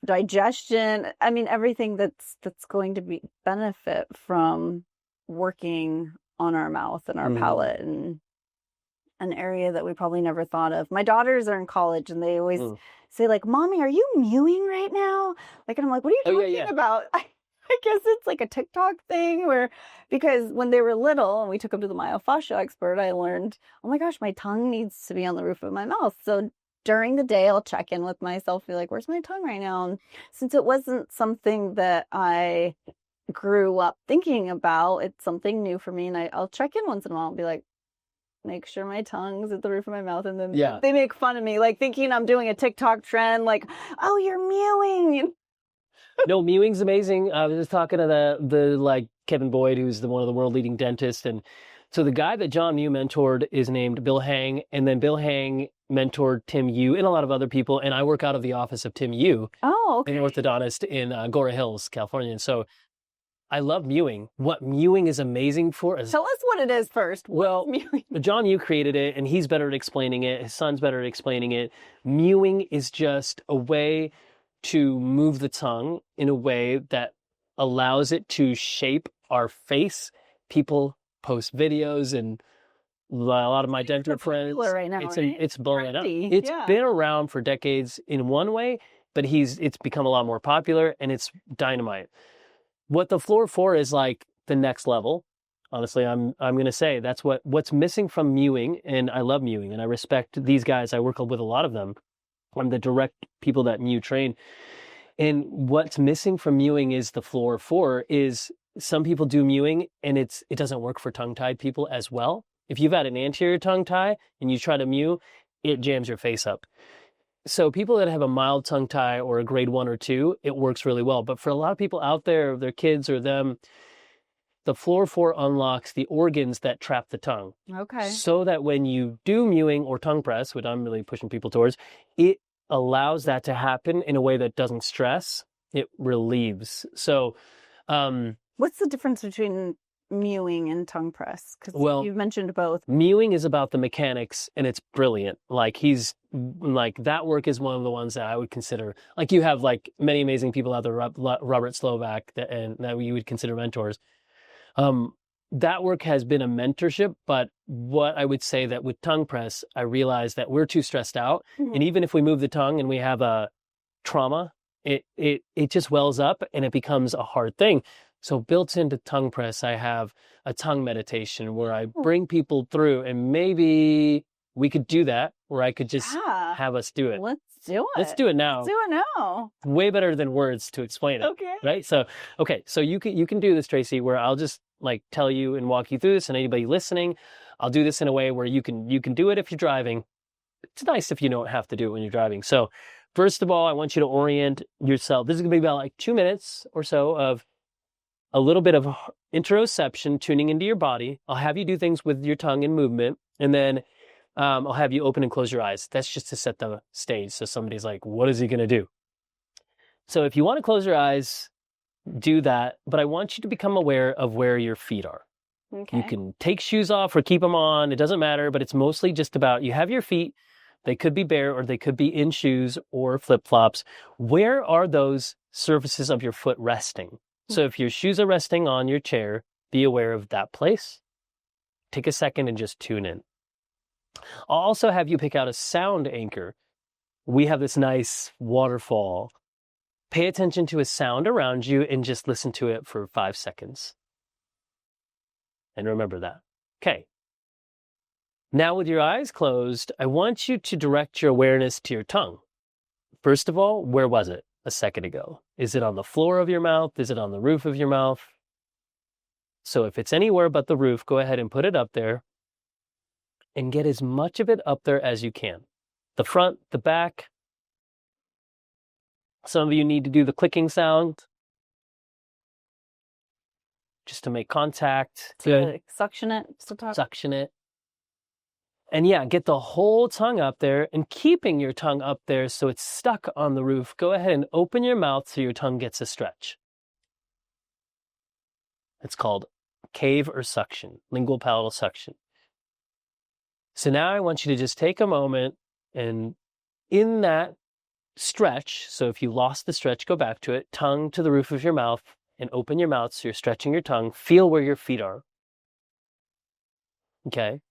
digestion. I mean, everything that's going to be benefit from working on our mouth and our palate, and an area that we probably never thought of. My daughters are in college and they always say like, Mommy, are you mewing right now? Like, and I'm like, what are you talking about? I guess it's like a TikTok thing because when they were little and we took them to the myofascial expert, I learned, oh my gosh, my tongue needs to be on the roof of my mouth. So during the day, I'll check in with myself, be like, where's my tongue right now? And since it wasn't something that I grew up thinking about, it's something new for me. And I'll check in once in a while and be like, make sure my tongue's at the roof of my mouth. And then they make fun of me, like thinking I'm doing a TikTok trend, like, oh, you're mewing. No, mewing's amazing. I was just talking to the like Kevin Boyd, who's one of the world leading dentists. And so the guy that John Mew mentored is named Bill Hang. And then Bill Hang mentored Tim Yu and a lot of other people. And I work out of the office of Tim Yu, an orthodontist in Gora Hills, California. And so I love mewing. What mewing is amazing for is... Tell us what it is first. Well, John Mew created it, and he's better at explaining it. His son's better at explaining it. Mewing is just a way to move the tongue in a way that allows it to shape our face. People post videos, and a lot of my dental friends... right now, it's blowing up. It's been around for decades in one way, but it's become a lot more popular, and it's dynamite. What the floor for is like the next level. Honestly, I'm going to say that's what's missing from mewing, and I love mewing, and I respect these guys. I work with a lot of them. I'm the direct people that Mew train. And what's missing from mewing is the floor for is some people do mewing, and it doesn't work for tongue-tied people as well. If you've had an anterior tongue tie and you try to mew, it jams your face up. So people that have a mild tongue tie or a grade 1 or 2, it works really well. But for a lot of people out there, their kids or them, the floor 4 unlocks the organs that trap the tongue. Okay. So that when you do mewing or tongue press, which I'm really pushing people towards, it allows that to happen in a way that doesn't stress. It relieves. So, what's the difference between mewing and tongue press? Because you've mentioned both. Mewing is about the mechanics, and it's brilliant. Like that work is one of the ones that I would consider. Like you have like many amazing people out there, Robert Slovak, that you would consider mentors. That work has been a mentorship, but what I would say that with tongue press, I realized that we're too stressed out, and even if we move the tongue and we have a trauma, it just wells up and it becomes a hard thing. So built into tongue press, I have a tongue meditation where I bring people through, and maybe we could do that, or I could just have us do it. Let's do it. Let's do it now. Let's do it now. Way better than words to explain it. Okay. Right? So, so you can do this, Tracy, where I'll just like tell you and walk you through this, and anybody listening, I'll do this in a way where you can do it if you're driving. It's nice if you don't have to do it when you're driving. So first of all, I want you to orient yourself. This is going to be about like 2 minutes or so of a little bit of interoception, tuning into your body. I'll have you do things with your tongue and movement, and then I'll have you open and close your eyes. That's just to set the stage. So somebody's like, what is he going to do? So if you want to close your eyes, do that, but I want you to become aware of where your feet are. Okay. You can take shoes off or keep them on. It doesn't matter, but it's mostly just about you have your feet. They could be bare or they could be in shoes or flip-flops. Where are those surfaces of your foot resting? So if your shoes are resting on your chair, be aware of that place. Take a second and just tune in. I'll also have you pick out a sound anchor. We have this nice waterfall. Pay attention to a sound around you and just listen to it for 5 seconds. And remember that. Okay. Now with your eyes closed, I want you to direct your awareness to your tongue. First of all, where was it a second ago? Is it on the floor of your mouth? Is it on the roof of your mouth? So if it's anywhere but the roof, go ahead and put it up there and get as much of it up there as you can. The front, the back. Some of you need to do the clicking sound just to make contact. Good. Suction it. So talk. Suction it. And yeah, get the whole tongue up there and keeping your tongue up there so it's stuck on the roof. Go ahead and open your mouth so your tongue gets a stretch. It's called cave or suction, lingual palatal suction. So now I want you to just take a moment and in that stretch, so if you lost the stretch, go back to it, tongue to the roof of your mouth and open your mouth so you're stretching your tongue. Feel where your feet are. Okay.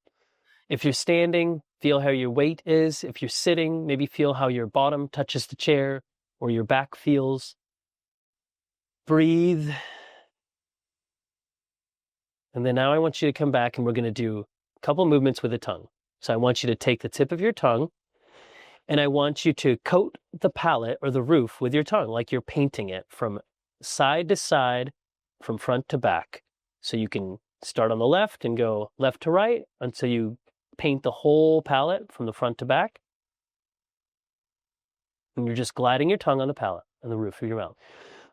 If you're standing, feel how your weight is. If you're sitting, maybe feel how your bottom touches the chair or your back feels. Breathe. And then now I want you to come back and we're going to do a couple movements with the tongue. So I want you to take the tip of your tongue and I want you to coat the palate or the roof with your tongue like you're painting it from side to side, from front to back. So you can start on the left and go left to right until you paint the whole palate from the front to back. And you're just gliding your tongue on the palate and the roof of your mouth.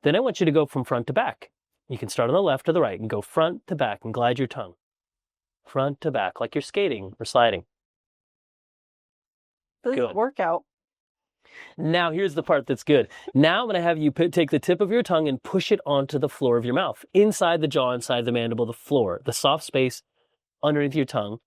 Then I want you to go from front to back. You can start on the left or the right and go front to back and glide your tongue. Front to back, like you're skating or sliding. This is a workout. Now here's the part that's good. Now I'm going to have you take the tip of your tongue and push it onto the floor of your mouth. Inside the jaw, inside the mandible, the floor, the soft space underneath your tongue.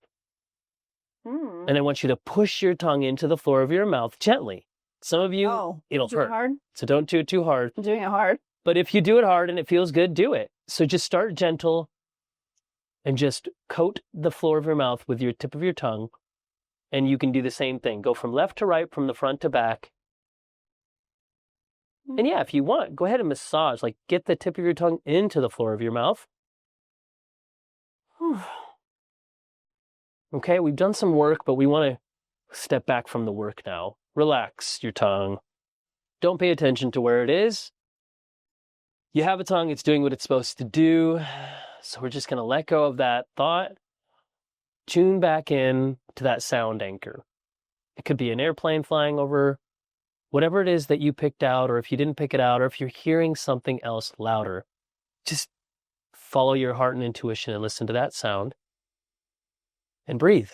And I want you to push your tongue into the floor of your mouth gently. Some of you, it'll hurt. Hard? So don't do it too hard. I'm doing it hard. But if you do it hard and it feels good, do it. So just start gentle and just coat the floor of your mouth with your tip of your tongue. And you can do the same thing. Go from left to right, from the front to back. And yeah, if you want, go ahead and massage. Like get the tip of your tongue into the floor of your mouth. Okay, we've done some work, but we want to step back from the work now. Relax your tongue. Don't pay attention to where it is. You have a tongue, it's doing what it's supposed to do. So we're just going to let go of that thought. Tune back in to that sound anchor. It could be an airplane flying over, whatever it is that you picked out, or if you didn't pick it out, or if you're hearing something else louder, just follow your heart and intuition and listen to that sound. And breathe.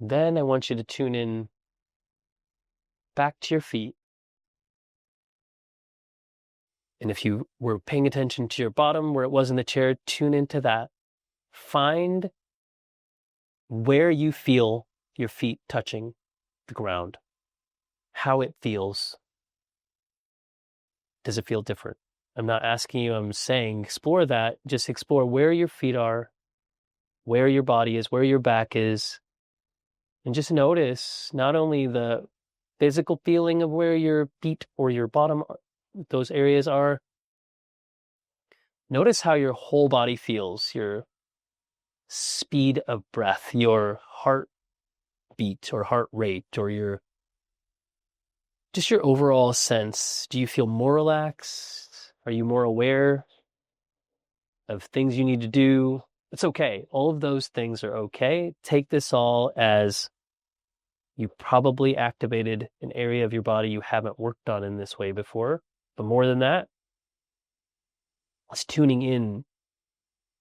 Then I want you to tune in back to your feet. And if you were paying attention to your bottom where it was in the chair, tune into that. Find where you feel your feet touching the ground, how it feels. Does it feel different? I'm not asking you, I'm saying explore that. Just explore where your feet are, where your body is, where your back is, and just notice not only the physical feeling of where your feet or your bottom, those areas are. Notice how your whole body feels, your speed of breath, your heartbeat or heart rate, or your overall sense. Do you feel more relaxed? Are you more aware of things you need to do? It's okay. All of those things are okay. Take this all as you probably activated an area of your body you haven't worked on in this way before. But more than that, it's tuning in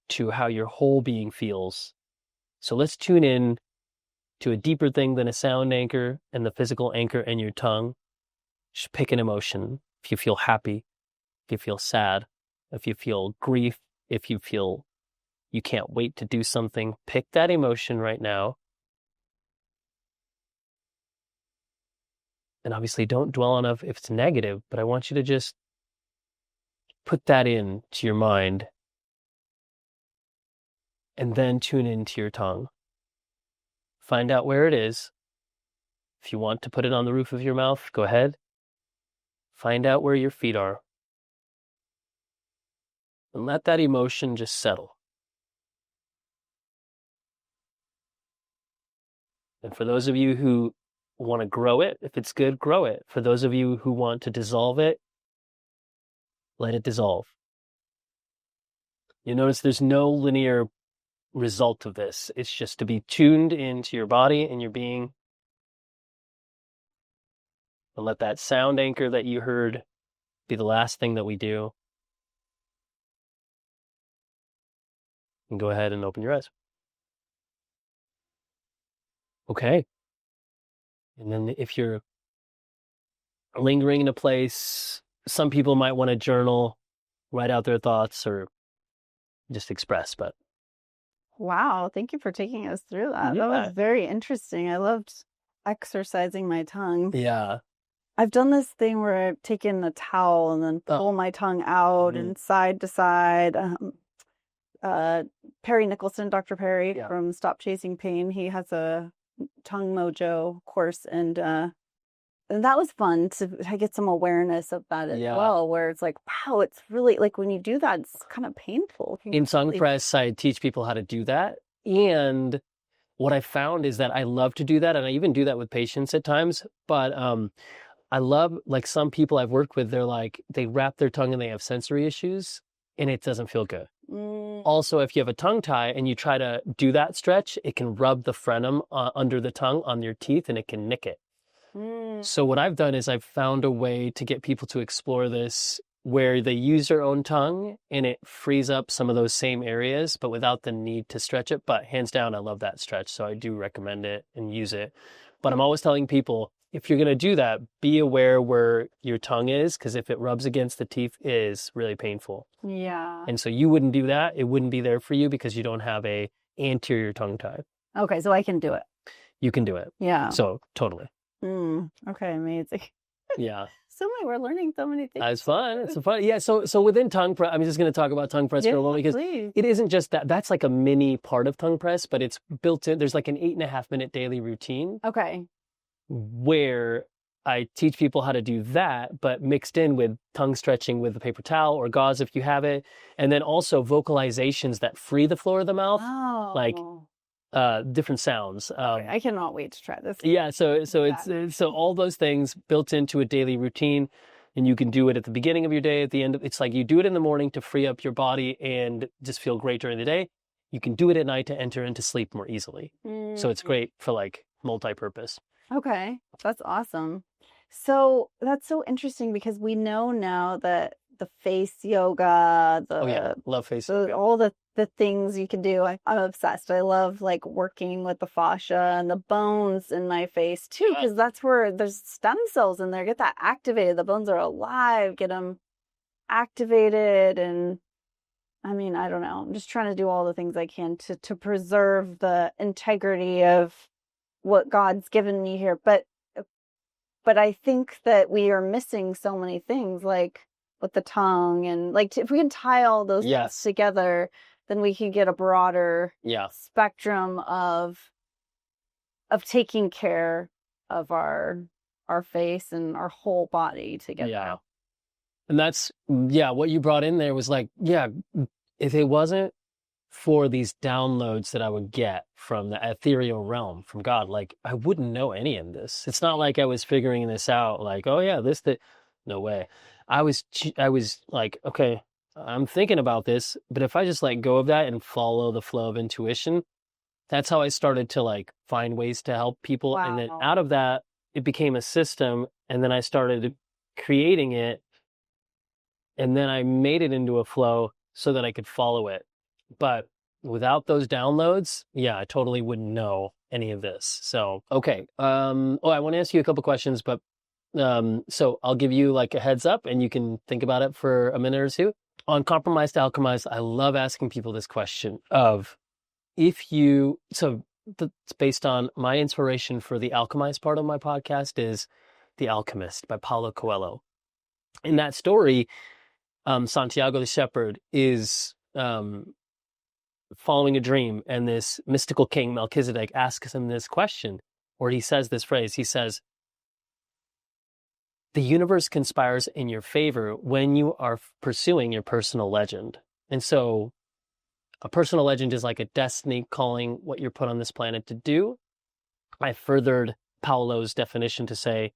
to how your whole being feels. So let's tune in to a deeper thing than a sound anchor and the physical anchor in your tongue. Just pick an emotion. if you feel happy, if you feel sad, if you feel grief, if you feel you can't wait to do something, pick that emotion right now. And obviously don't dwell on it if it's negative, but I want you to just put that into your mind and then tune into your tongue. Find out where it is. If you want to put it on the roof of your mouth, go ahead. Find out where your feet are. And let that emotion just settle. And for those of you who want to grow it, if it's good, grow it. For those of you who want to dissolve it, let it dissolve. You notice there's no linear result of this. It's just to be tuned into your body and your being. And let that sound anchor that you heard be the last thing that we do. And go ahead and open your eyes. Okay. And then if you're lingering in a place, some people might want to journal, write out their thoughts, or just express. But wow, thank you for taking us through that. That was very interesting. I loved exercising my tongue. Yeah. I've done this thing where I've taken a towel and then pull my tongue out and side to side. Perry Nicholson, Dr. Perry from Stop Chasing Pain, he has a tongue mojo course, and that was fun to get some awareness of that as well, where it's like, wow, it's really like when you do that, it's kind of painful. In tongue press, I teach people how to do that. And what I found is that I love to do that. And I even do that with patients at times. But I love, like some people I've worked with, they're like, they wrap their tongue and they have sensory issues and it doesn't feel good. Also, if you have a tongue tie and you try to do that stretch, it can rub the frenum under the tongue on your teeth and it can nick it. So what I've done is I've found a way to get people to explore this where they use their own tongue and it frees up some of those same areas, but without the need to stretch it. But hands down, I love that stretch. So I do recommend it and use it. But I'm always telling people, if you're going to do that, be aware where your tongue is, because if it rubs against the teeth, it is really painful. Yeah. And so you wouldn't do that. It wouldn't be there for you because you don't have a anterior tongue tie. Okay, so I can do it. You can do it. Yeah. So totally. Okay, amazing. Yeah. We're learning so many things. It's fun. It's fun. Yeah. So within tongue press, I'm just going to talk about tongue press for a moment because it isn't just that. That's like a mini part of tongue press, but it's built in. There's like an 8.5 minute daily routine. Okay. Where I teach people how to do that, but mixed in with tongue stretching with a paper towel or gauze if you have it. And then also vocalizations that free the floor of the mouth, like different sounds. I cannot wait to try this. Yeah. So all those things built into a daily routine, and you can do it at the beginning of your day, at the end. It's like you do it in the morning to free up your body and just feel great during the day. You can do it at night to enter into sleep more easily. So it's great for like multi-purpose. Okay, that's awesome. So that's so interesting because we know now that the face yoga, love face yoga. All the things you can do. I'm obsessed. I love like working with the fascia and the bones in my face too, because that's where there's stem cells in there. Get that activated. The bones are alive. Get them activated. And I mean, I don't know. I'm just trying to do all the things I can to preserve the integrity of what God's given me here. But I think that we are missing so many things, like with the tongue, and like if we can tie all those things together, then we can get a broader spectrum of taking care of our face and our whole body together. Yeah. And that's, what you brought in there was like, if it wasn't for these downloads that I would get from the ethereal realm, from God, like I wouldn't know any of this. It's not like I was figuring this out, like, oh yeah, no way. I was like, okay, I'm thinking about this, but if I just let go of that and follow the flow of intuition, that's how I started to like find ways to help people. Wow. And then out of that, it became a system. And then I started creating it. And then I made it into a flow so that I could follow it. But without those downloads, I totally wouldn't know any of this. So, okay. I want to ask you a couple questions, but So I'll give you like a heads up and you can think about it for a minute or two. On Compromised to Alchemized, I love asking people this question of it's based on my inspiration for the Alchemized part of my podcast is The Alchemist by Paulo Coelho. In that story, Santiago the shepherd is following a dream, and this mystical king Melchizedek asks him this question, or he says this phrase. He says, "The universe conspires in your favor when you are pursuing your personal legend." And so a personal legend is like a destiny calling what you're put on this planet to do. I furthered Paulo's definition to say,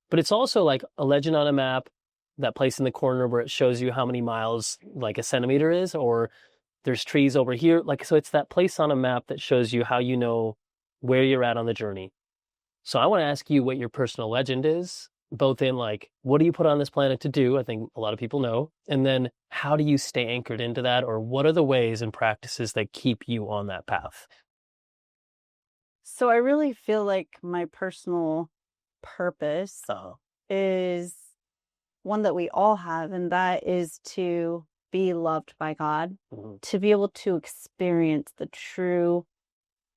but it's also like a legend on a map, that place in the corner where it shows you how many miles like a centimeter is, or there's trees over here. Like, so it's that place on a map that shows you how you know where you're at on the journey. So I want to ask you what your personal legend is, both in like, what do you put on this planet to do? I think a lot of people know. And then how do you stay anchored into that? Or what are the ways and practices that keep you on that path? So I really feel like my personal purpose is one that we all have, and that is to be loved by God, to be able to experience the true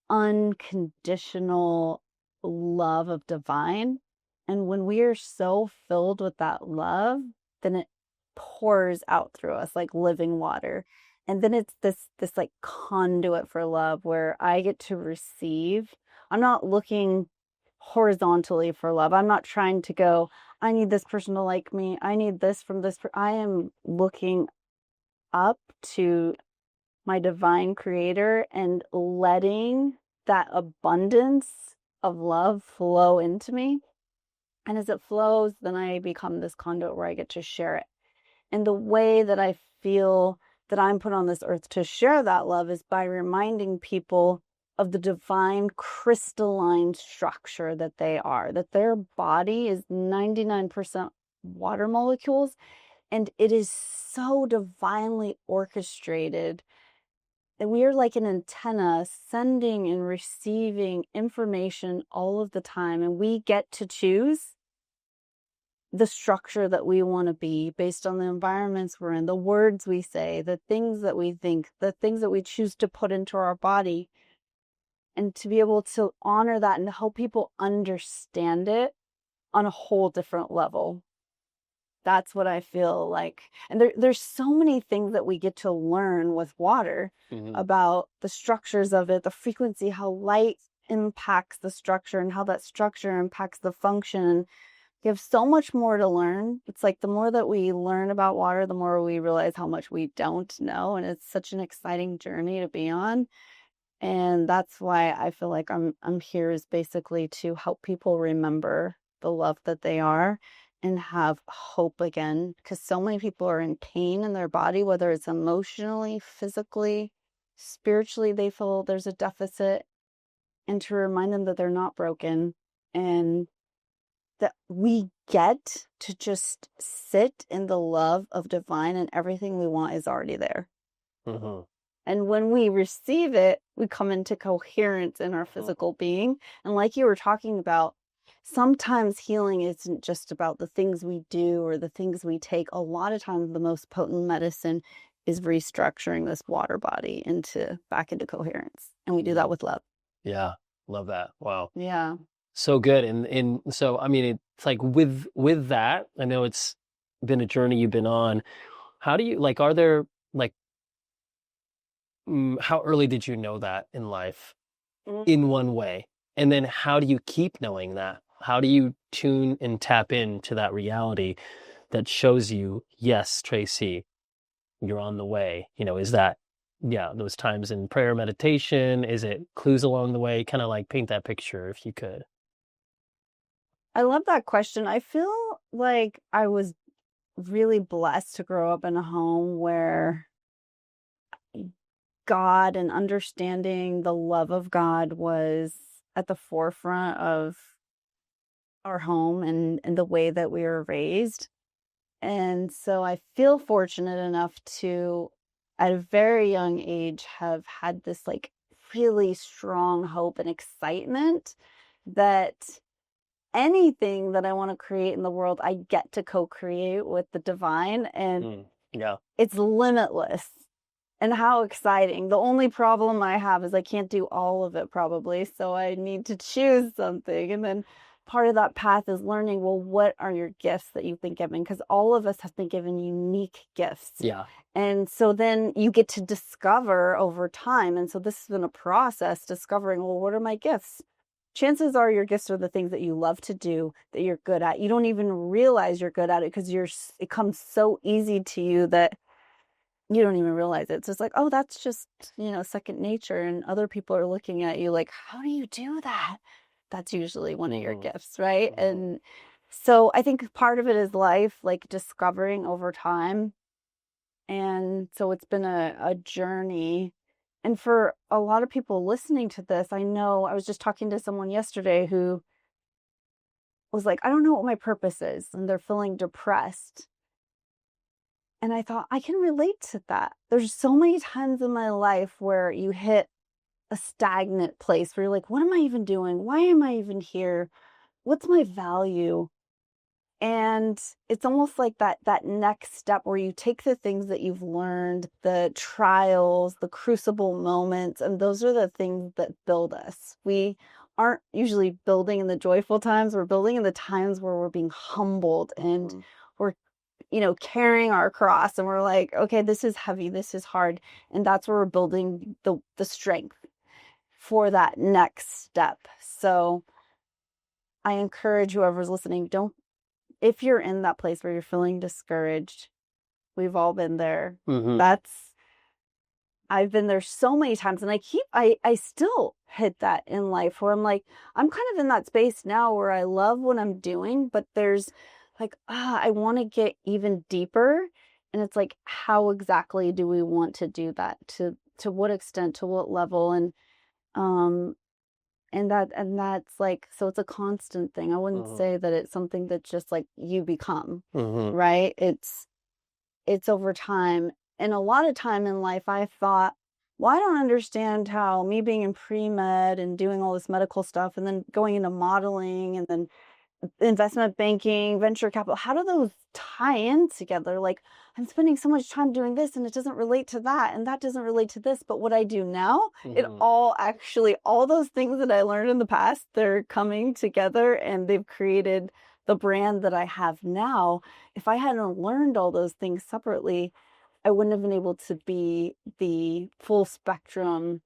unconditional love of divine. And when we are so filled with that love, then it pours out through us like living water. And then it's this like conduit for love where I get to receive. I'm not looking horizontally for love. I'm not trying to go, I need this person to like me. I need this from this. I am looking up to my divine creator and letting that abundance of love flow into me. And as it flows, then I become this conduit where I get to share it. And the way that I feel that I'm put on this earth to share that love is by reminding people of the divine crystalline structure that they are, that their body is 99% water molecules, and it is so divinely orchestrated that we are like an antenna sending and receiving information all of the time, and we get to choose the structure that we want to be based on the environments we're in, the words we say, the things that we think, the things that we choose to put into our body. And to be able to honor that and help people understand it on a whole different level. That's what I feel like. And there's so many things that we get to learn with water about the structures of it, the frequency, how light impacts the structure and how that structure impacts the function. We have so much more to learn. It's like the more that we learn about water, the more we realize how much we don't know. And it's such an exciting journey to be on. And that's why I feel like I'm here, is basically to help people remember the love that they are and have hope again. Because so many people are in pain in their body, whether it's emotionally, physically, spiritually, they feel there's a deficit. And to remind them that they're not broken and that we get to just sit in the love of divine, and everything we want is already there. And when we receive it, we come into coherence in our physical being. And like you were talking about, sometimes healing isn't just about the things we do or the things we take. A lot of times the most potent medicine is restructuring this water body back into coherence. And we do that with love. Yeah. Love that. Wow. Yeah. So good. And so, I mean, it's like with that, I know it's been a journey you've been on. How do you, like, are there like, how early did you know that in life in one way? And then how do you keep knowing that? How do you tune and tap into that reality that shows you, yes, Tracy, you're on the way? You know, is that, those times in prayer, meditation? Is it clues along the way? Kind of like paint that picture if you could. I love that question. I feel like I was really blessed to grow up in a home where God and understanding the love of God was at the forefront of our home and the way that we were raised. And so I feel fortunate enough to, at a very young age, have had this like really strong hope and excitement that anything that I want to create in the world, I get to co-create with the divine, and Yeah. it's limitless. And how exciting. The only problem I have is I can't do all of it probably, so I need to choose something. And then part of that path is learning, well, what are your gifts that you've been given? Because all of us have been given unique gifts. Yeah. And so then you get to discover over time. And so this has been a process discovering, well, what are my gifts? Chances are your gifts are the things that you love to do, that you're good at. You don't even realize you're good at it because it comes so easy to you that you don't even realize it. So it's like, oh, that's just, second nature. And other people are looking at you like, how do you do that? That's usually one of your gifts, right? And so I think part of it is life, like discovering over time. And so it's been a journey. And for a lot of people listening to this, I know I was just talking to someone yesterday who was like, I don't know what my purpose is. And they're feeling depressed. And I thought, I can relate to that. There's so many times in my life where you hit a stagnant place where you're like, what am I even doing? Why am I even here? What's my value? And it's almost like that next step where you take the things that you've learned, the trials, the crucible moments, and those are the things that build us. We aren't usually building in the joyful times. We're building in the times where we're being humbled and we're carrying our cross, and we're like, okay, this is heavy, this is hard. And that's where we're building the strength for that next step. So I encourage whoever's listening, if you're in that place where you're feeling discouraged, we've all been there. I've been there so many times, and I still hit that in life where I'm like, I'm kind of in that space now where I love what I'm doing, but there's like, I want to get even deeper. And it's like, how exactly do we want to do that? To what extent, to what level? And that's like, so it's a constant thing. I wouldn't say that it's something that's just like you become, right? It's over time. And a lot of time in life, I thought, well, I don't understand how me being in pre-med and doing all this medical stuff and then going into modeling and then investment banking, venture capital, how do those tie in together? Like, I'm spending so much time doing this and it doesn't relate to that and that doesn't relate to this, but what I do now, it all those things that I learned in the past, they're coming together and they've created the brand that I have now. If I hadn't learned all those things separately, I wouldn't have been able to be the full spectrum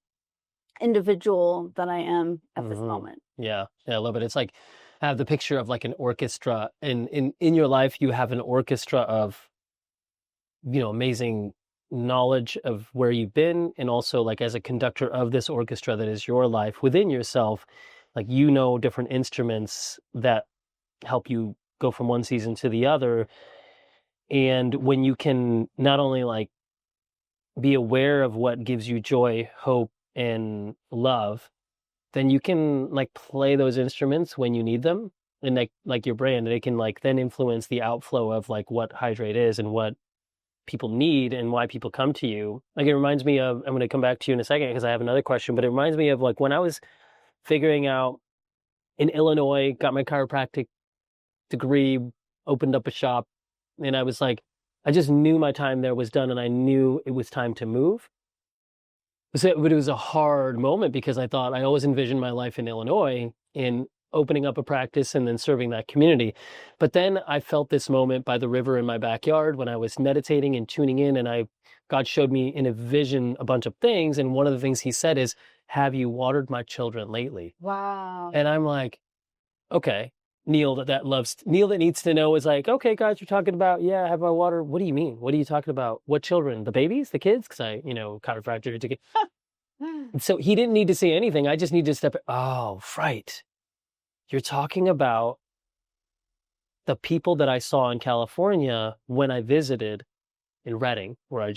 individual that I am at this moment. Yeah, I love it. It's like, I have the picture of like an orchestra, and in your life you have an orchestra of amazing knowledge of where you've been, and also like as a conductor of this orchestra that is your life within yourself, like different instruments that help you go from one season to the other. And when you can not only like be aware of what gives you joy, hope, and love, then you can like play those instruments when you need them, and like your brand, it can like then influence the outflow of like what Hydrate is and what people need and why people come to you. Like, it reminds me of, I'm going to come back to you in a second because I have another question, but it reminds me of like when I was figuring out in Illinois, got my chiropractic degree, opened up a shop, and I was like, I just knew my time there was done and I knew it was time to move. But it was a hard moment because I thought I always envisioned my life in Illinois in opening up a practice and then serving that community. But then I felt this moment by the river in my backyard when I was meditating and tuning in, and God showed me in a vision a bunch of things. And one of the things he said is, have you watered my children lately? Wow. And I'm like, okay. Neil that needs to know is like, okay, guys, you're talking about, yeah, have I watered? What do you mean? What are you talking about? What children? The babies? The kids? Because I, chiropractor. So he didn't need to say anything. I just need to step. Oh, right. You're talking about the people that I saw in California when I visited in Redding, where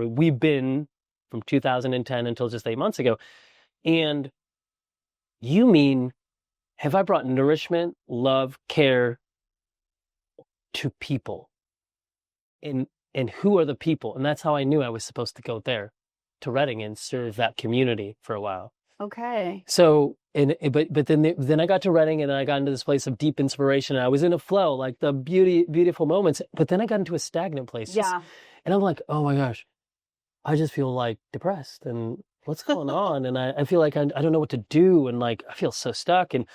we've been from 2010 until just 8 months ago. And you mean, have I brought nourishment, love, care to people? And who are the people? And that's how I knew I was supposed to go there, to Redding, and serve that community for a while. Okay. So, but then I got to writing, and I got into this place of deep inspiration, and I was in a flow, like the beautiful moments. But then I got into a stagnant place. Yeah. And I'm like, oh my gosh, I just feel like depressed, and what's going on? And I feel like I don't know what to do, and like I feel so stuck. And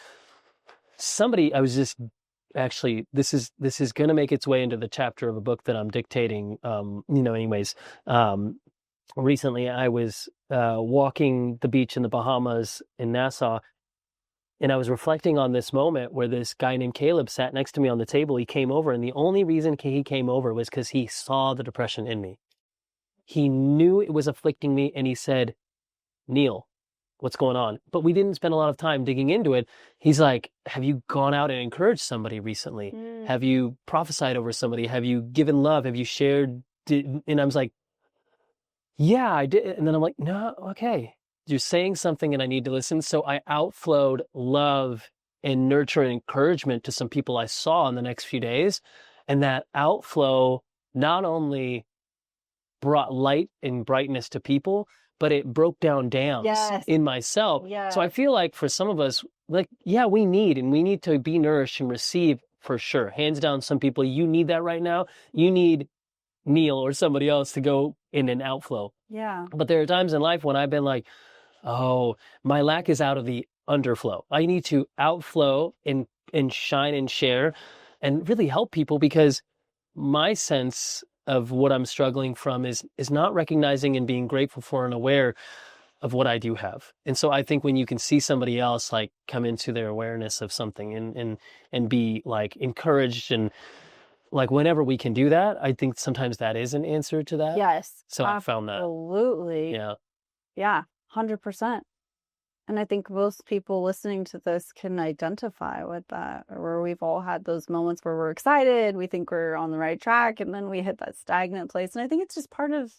I was just actually, this is going to make its way into the chapter of a book that I'm dictating. Anyways, recently I was walking the beach in the Bahamas in Nassau, and I was reflecting on this moment where this guy named Caleb sat next to me on the table. He came over, and the only reason he came over was because he saw the depression in me. He knew it was afflicting me, and he said, Neil, what's going on? But we didn't spend a lot of time digging into it. He's like, have you gone out and encouraged somebody recently? Have you prophesied over somebody? Have you given love? Have you shared? And I was like, yeah, I did. And then I'm like, no, okay. You're saying something and I need to listen. So I outflowed love and nurture and encouragement to some people I saw in the next few days. And that outflow not only brought light and brightness to people, but it broke down dams in myself. Yes. So I feel like for some of us, like, yeah, we need to be nourished and receive for sure. Hands down, some people, you need that right now. You need Neil or somebody else to go in an outflow. Yeah. But there are times in life when I've been like, oh, my lack is out of the underflow. I need to outflow and shine and share and really help people, because my sense of what I'm struggling from is not recognizing and being grateful for and aware of what I do have. And so I think when you can see somebody else like come into their awareness of something and be like encouraged, and like whenever we can do that, I think sometimes that is an answer to that. Yes. So I found that. Absolutely. Yeah. Yeah. 100%. And I think most people listening to this can identify with that, where we've all had those moments where we're excited, we think we're on the right track, and then we hit that stagnant place. And I think it's just part of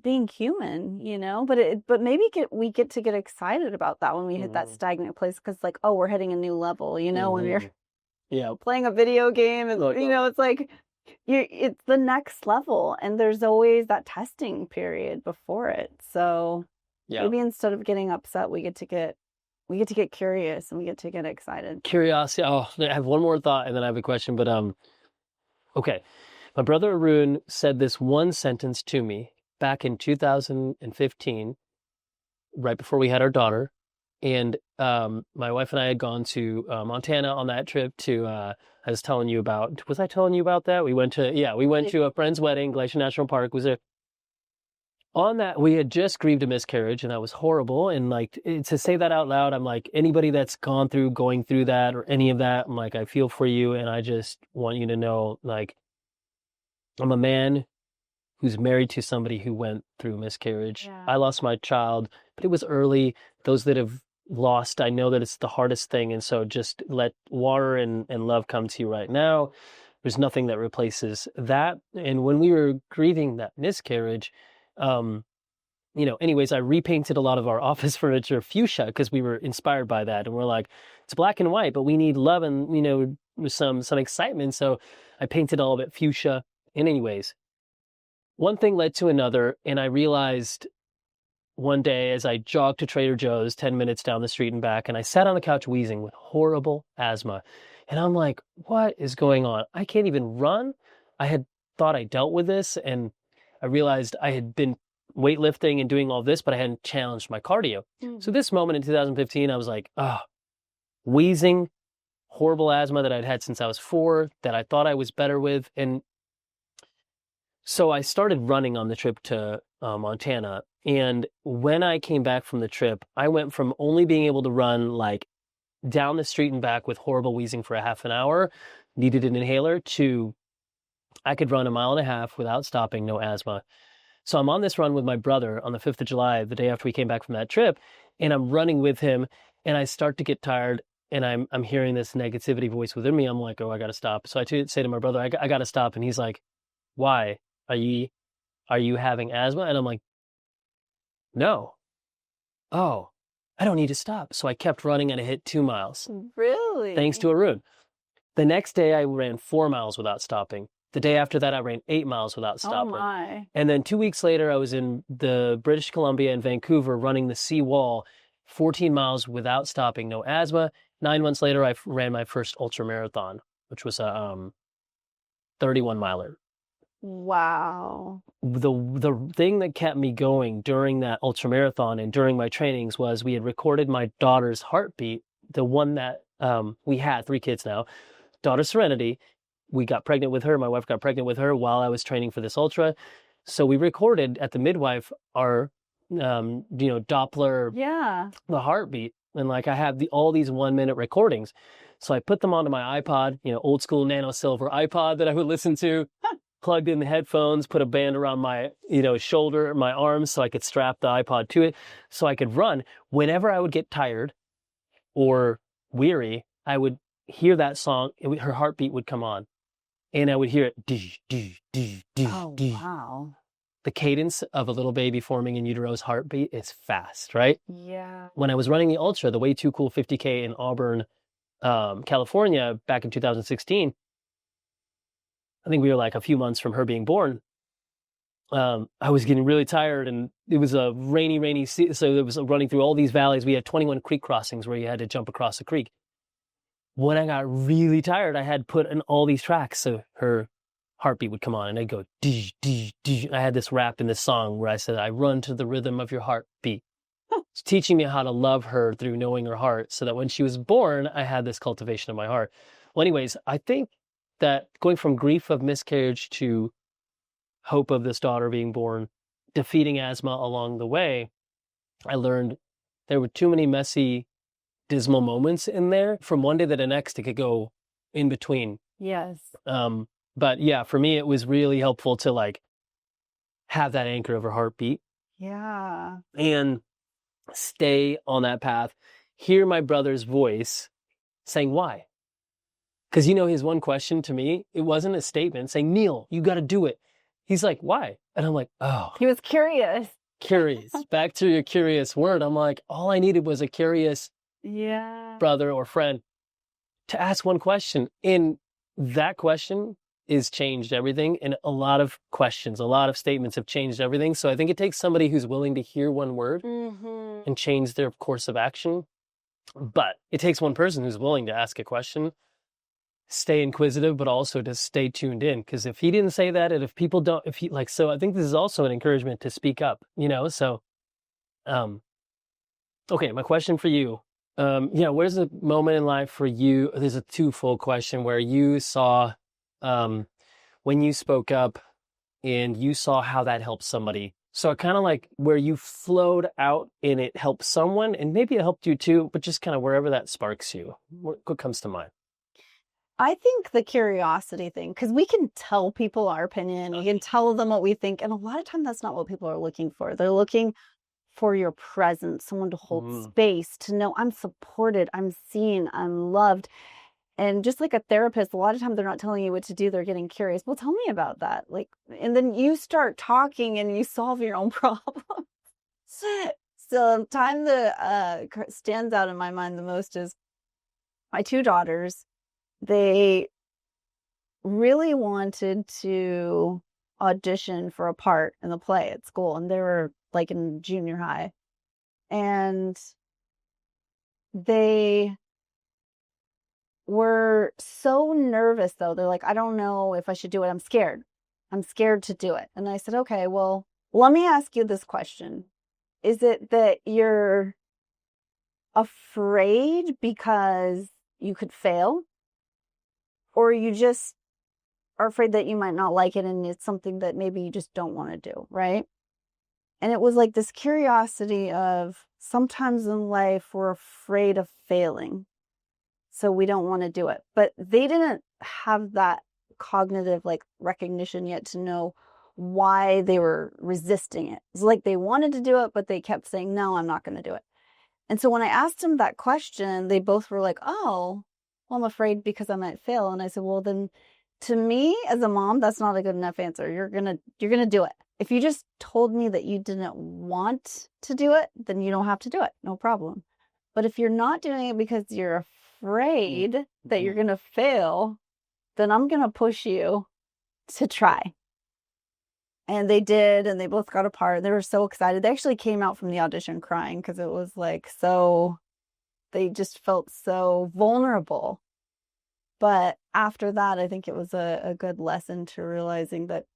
being human, but maybe we get to get excited about that when we hit that stagnant place, because like, oh, we're hitting a new level, when you're playing a video game, and it's like it's the next level, and there's always that testing period before it. So maybe instead of getting upset, we get to get curious, and we get to get excited. Curiosity. Oh, I have one more thought, and then I have a question. But okay, my brother Arun said this one sentence to me back in 2015, right before we had our daughter, and my wife and I had gone to Montana on that trip to. I was telling you about. Was I telling you about that? We went to a friend's wedding. Glacier National Park was there. On that, we had just grieved a miscarriage, and that was horrible. And like, to say that out loud, I'm like, anybody that's going through that or any of that, I'm like, I feel for you. And I just want you to know, like, I'm a man who's married to somebody who went through miscarriage. Yeah. I lost my child, but it was early. Those that have lost, I know that it's the hardest thing. And so just let water and love come to you right now. There's nothing that replaces that. And when we were grieving that miscarriage, anyways, I repainted a lot of our office furniture fuchsia because we were inspired by that. And we're like, it's black and white, but we need love and, some excitement. So I painted all of it fuchsia. And anyways, one thing led to another. And I realized one day as I jogged to Trader Joe's 10 minutes down the street and back, and I sat on the couch wheezing with horrible asthma. And I'm like, what is going on? I can't even run. I had thought I dealt with this, and I realized I had been weightlifting and doing all this, but I hadn't challenged my cardio. So this moment in 2015, I was like, wheezing, horrible asthma that I'd had since I was 4, that I thought I was better with. And so I started running on the trip to Montana. And when I came back from the trip, I went from only being able to run like down the street and back with horrible wheezing for a half an hour, needed an inhaler, to I could run 1.5 miles without stopping, no asthma. So I'm on this run with my brother on the 5th of July, the day after we came back from that trip, and I'm running with him, and I start to get tired, and I'm hearing this negativity voice within me. I'm like, oh, I got to stop. So I say to my brother, I got to stop. And he's like, why? Are you having asthma? And I'm like, no. Oh, I don't need to stop. So I kept running, and I hit 2 miles. Really? Thanks to Arun. The next day I ran 4 miles without stopping. The day after that, I ran 8 miles without stopping. Oh my. And then 2 weeks later, I was in the British Columbia and Vancouver running the sea wall 14 miles without stopping, no asthma. 9 months later, I ran my first ultra marathon, which was a 31 miler. Wow. The thing that kept me going during that ultra marathon and during my trainings was we had recorded my daughter's heartbeat, the one that we had 3 kids now, daughter Serenity. We got pregnant with her. My wife got pregnant with her while I was training for this ultra. So we recorded at the midwife our, Doppler, the heartbeat. And like I have all these 1-minute recordings. So I put them onto my iPod, old school nano silver iPod that I would listen to, plugged in the headphones, put a band around my, shoulder, my arms so I could strap the iPod to it so I could run. Whenever I would get tired or weary, I would hear that song. Her heartbeat would come on. And I would hear it. Oh, wow. The cadence of a little baby forming in utero's heartbeat is fast, right? Yeah. When I was running the ultra, the Way Too Cool 50K in Auburn, California, back in 2016, I think we were like a few months from her being born. I was getting really tired, and it was a rainy season, so it was running through all these valleys. We had 21 creek crossings where you had to jump across a creek. When I got really tired, I had put in all these tracks so her heartbeat would come on, and I'd go, dee, dee, dee. I had this wrapped in this song where I said, I run to the rhythm of your heartbeat. It's teaching me how to love her through knowing her heart so that when she was born, I had this cultivation of my heart. Well, anyways, I think that going from grief of miscarriage to hope of this daughter being born, defeating asthma along the way, I learned there were too many messy, dismal moments in there. From one day to the next, it could go in between. Yes. But yeah, for me, it was really helpful to like have that anchor of her heartbeat. Yeah. And stay on that path. Hear my brother's voice saying, why? Because his one question to me, it wasn't a statement saying, Neil, you got to do it. He's like, why? And I'm like, oh. He was curious. Curious. Back to your curious word. I'm like, all I needed was a curious brother or friend to ask one question. And that question is changed everything. And a lot of questions, a lot of statements have changed everything. So I think it takes somebody who's willing to hear one word and change their course of action. But it takes one person who's willing to ask a question, stay inquisitive, but also to stay tuned in. Because if he didn't say that, and if people don't, so I think this is also an encouragement to speak up, so, okay, my question for you, where's a moment in life for you? There's a twofold question where you saw, when you spoke up and you saw how that helped somebody. So kind of like where you flowed out and it helped someone, and maybe it helped you too, but just kind of wherever that sparks you. What comes to mind? I think the curiosity thing, because we can tell people our opinion, we can tell them what we think, and a lot of times that's not what people are looking for. They're looking for your presence, someone to hold space, to know I'm supported, I'm seen, I'm loved. And just like a therapist, a lot of times they're not telling you what to do, they're getting curious. Well, tell me about that. And then you start talking and you solve your own problems. So the time that stands out in my mind the most is my 2 daughters. They really wanted to audition for a part in the play at school, and they were like in junior high. And they were so nervous, though. They're like, I don't know if I should do it. I'm scared. I'm scared to do it. And I said, okay, well, let me ask you this question. Is it that you're afraid because you could fail? Or you just are afraid that you might not like it and it's something that maybe you just don't want to do, right? And it was like this curiosity of sometimes in life we're afraid of failing, so we don't want to do it. But they didn't have that cognitive recognition yet to know why they were resisting it. It's like they wanted to do it, but they kept saying, no, I'm not going to do it. And so when I asked them that question, they both were like, oh, well, I'm afraid because I might fail. And I said, well, then to me as a mom, that's not a good enough answer. You're going to do it. If you just told me that you didn't want to do it, then you don't have to do it. No problem. But if you're not doing it because you're afraid that you're going to fail, then I'm going to push you to try. And they did, and they both got a part. They were so excited. They actually came out from the audition crying because it was like so, they just felt so vulnerable. But after that, I think it was a good lesson to realizing that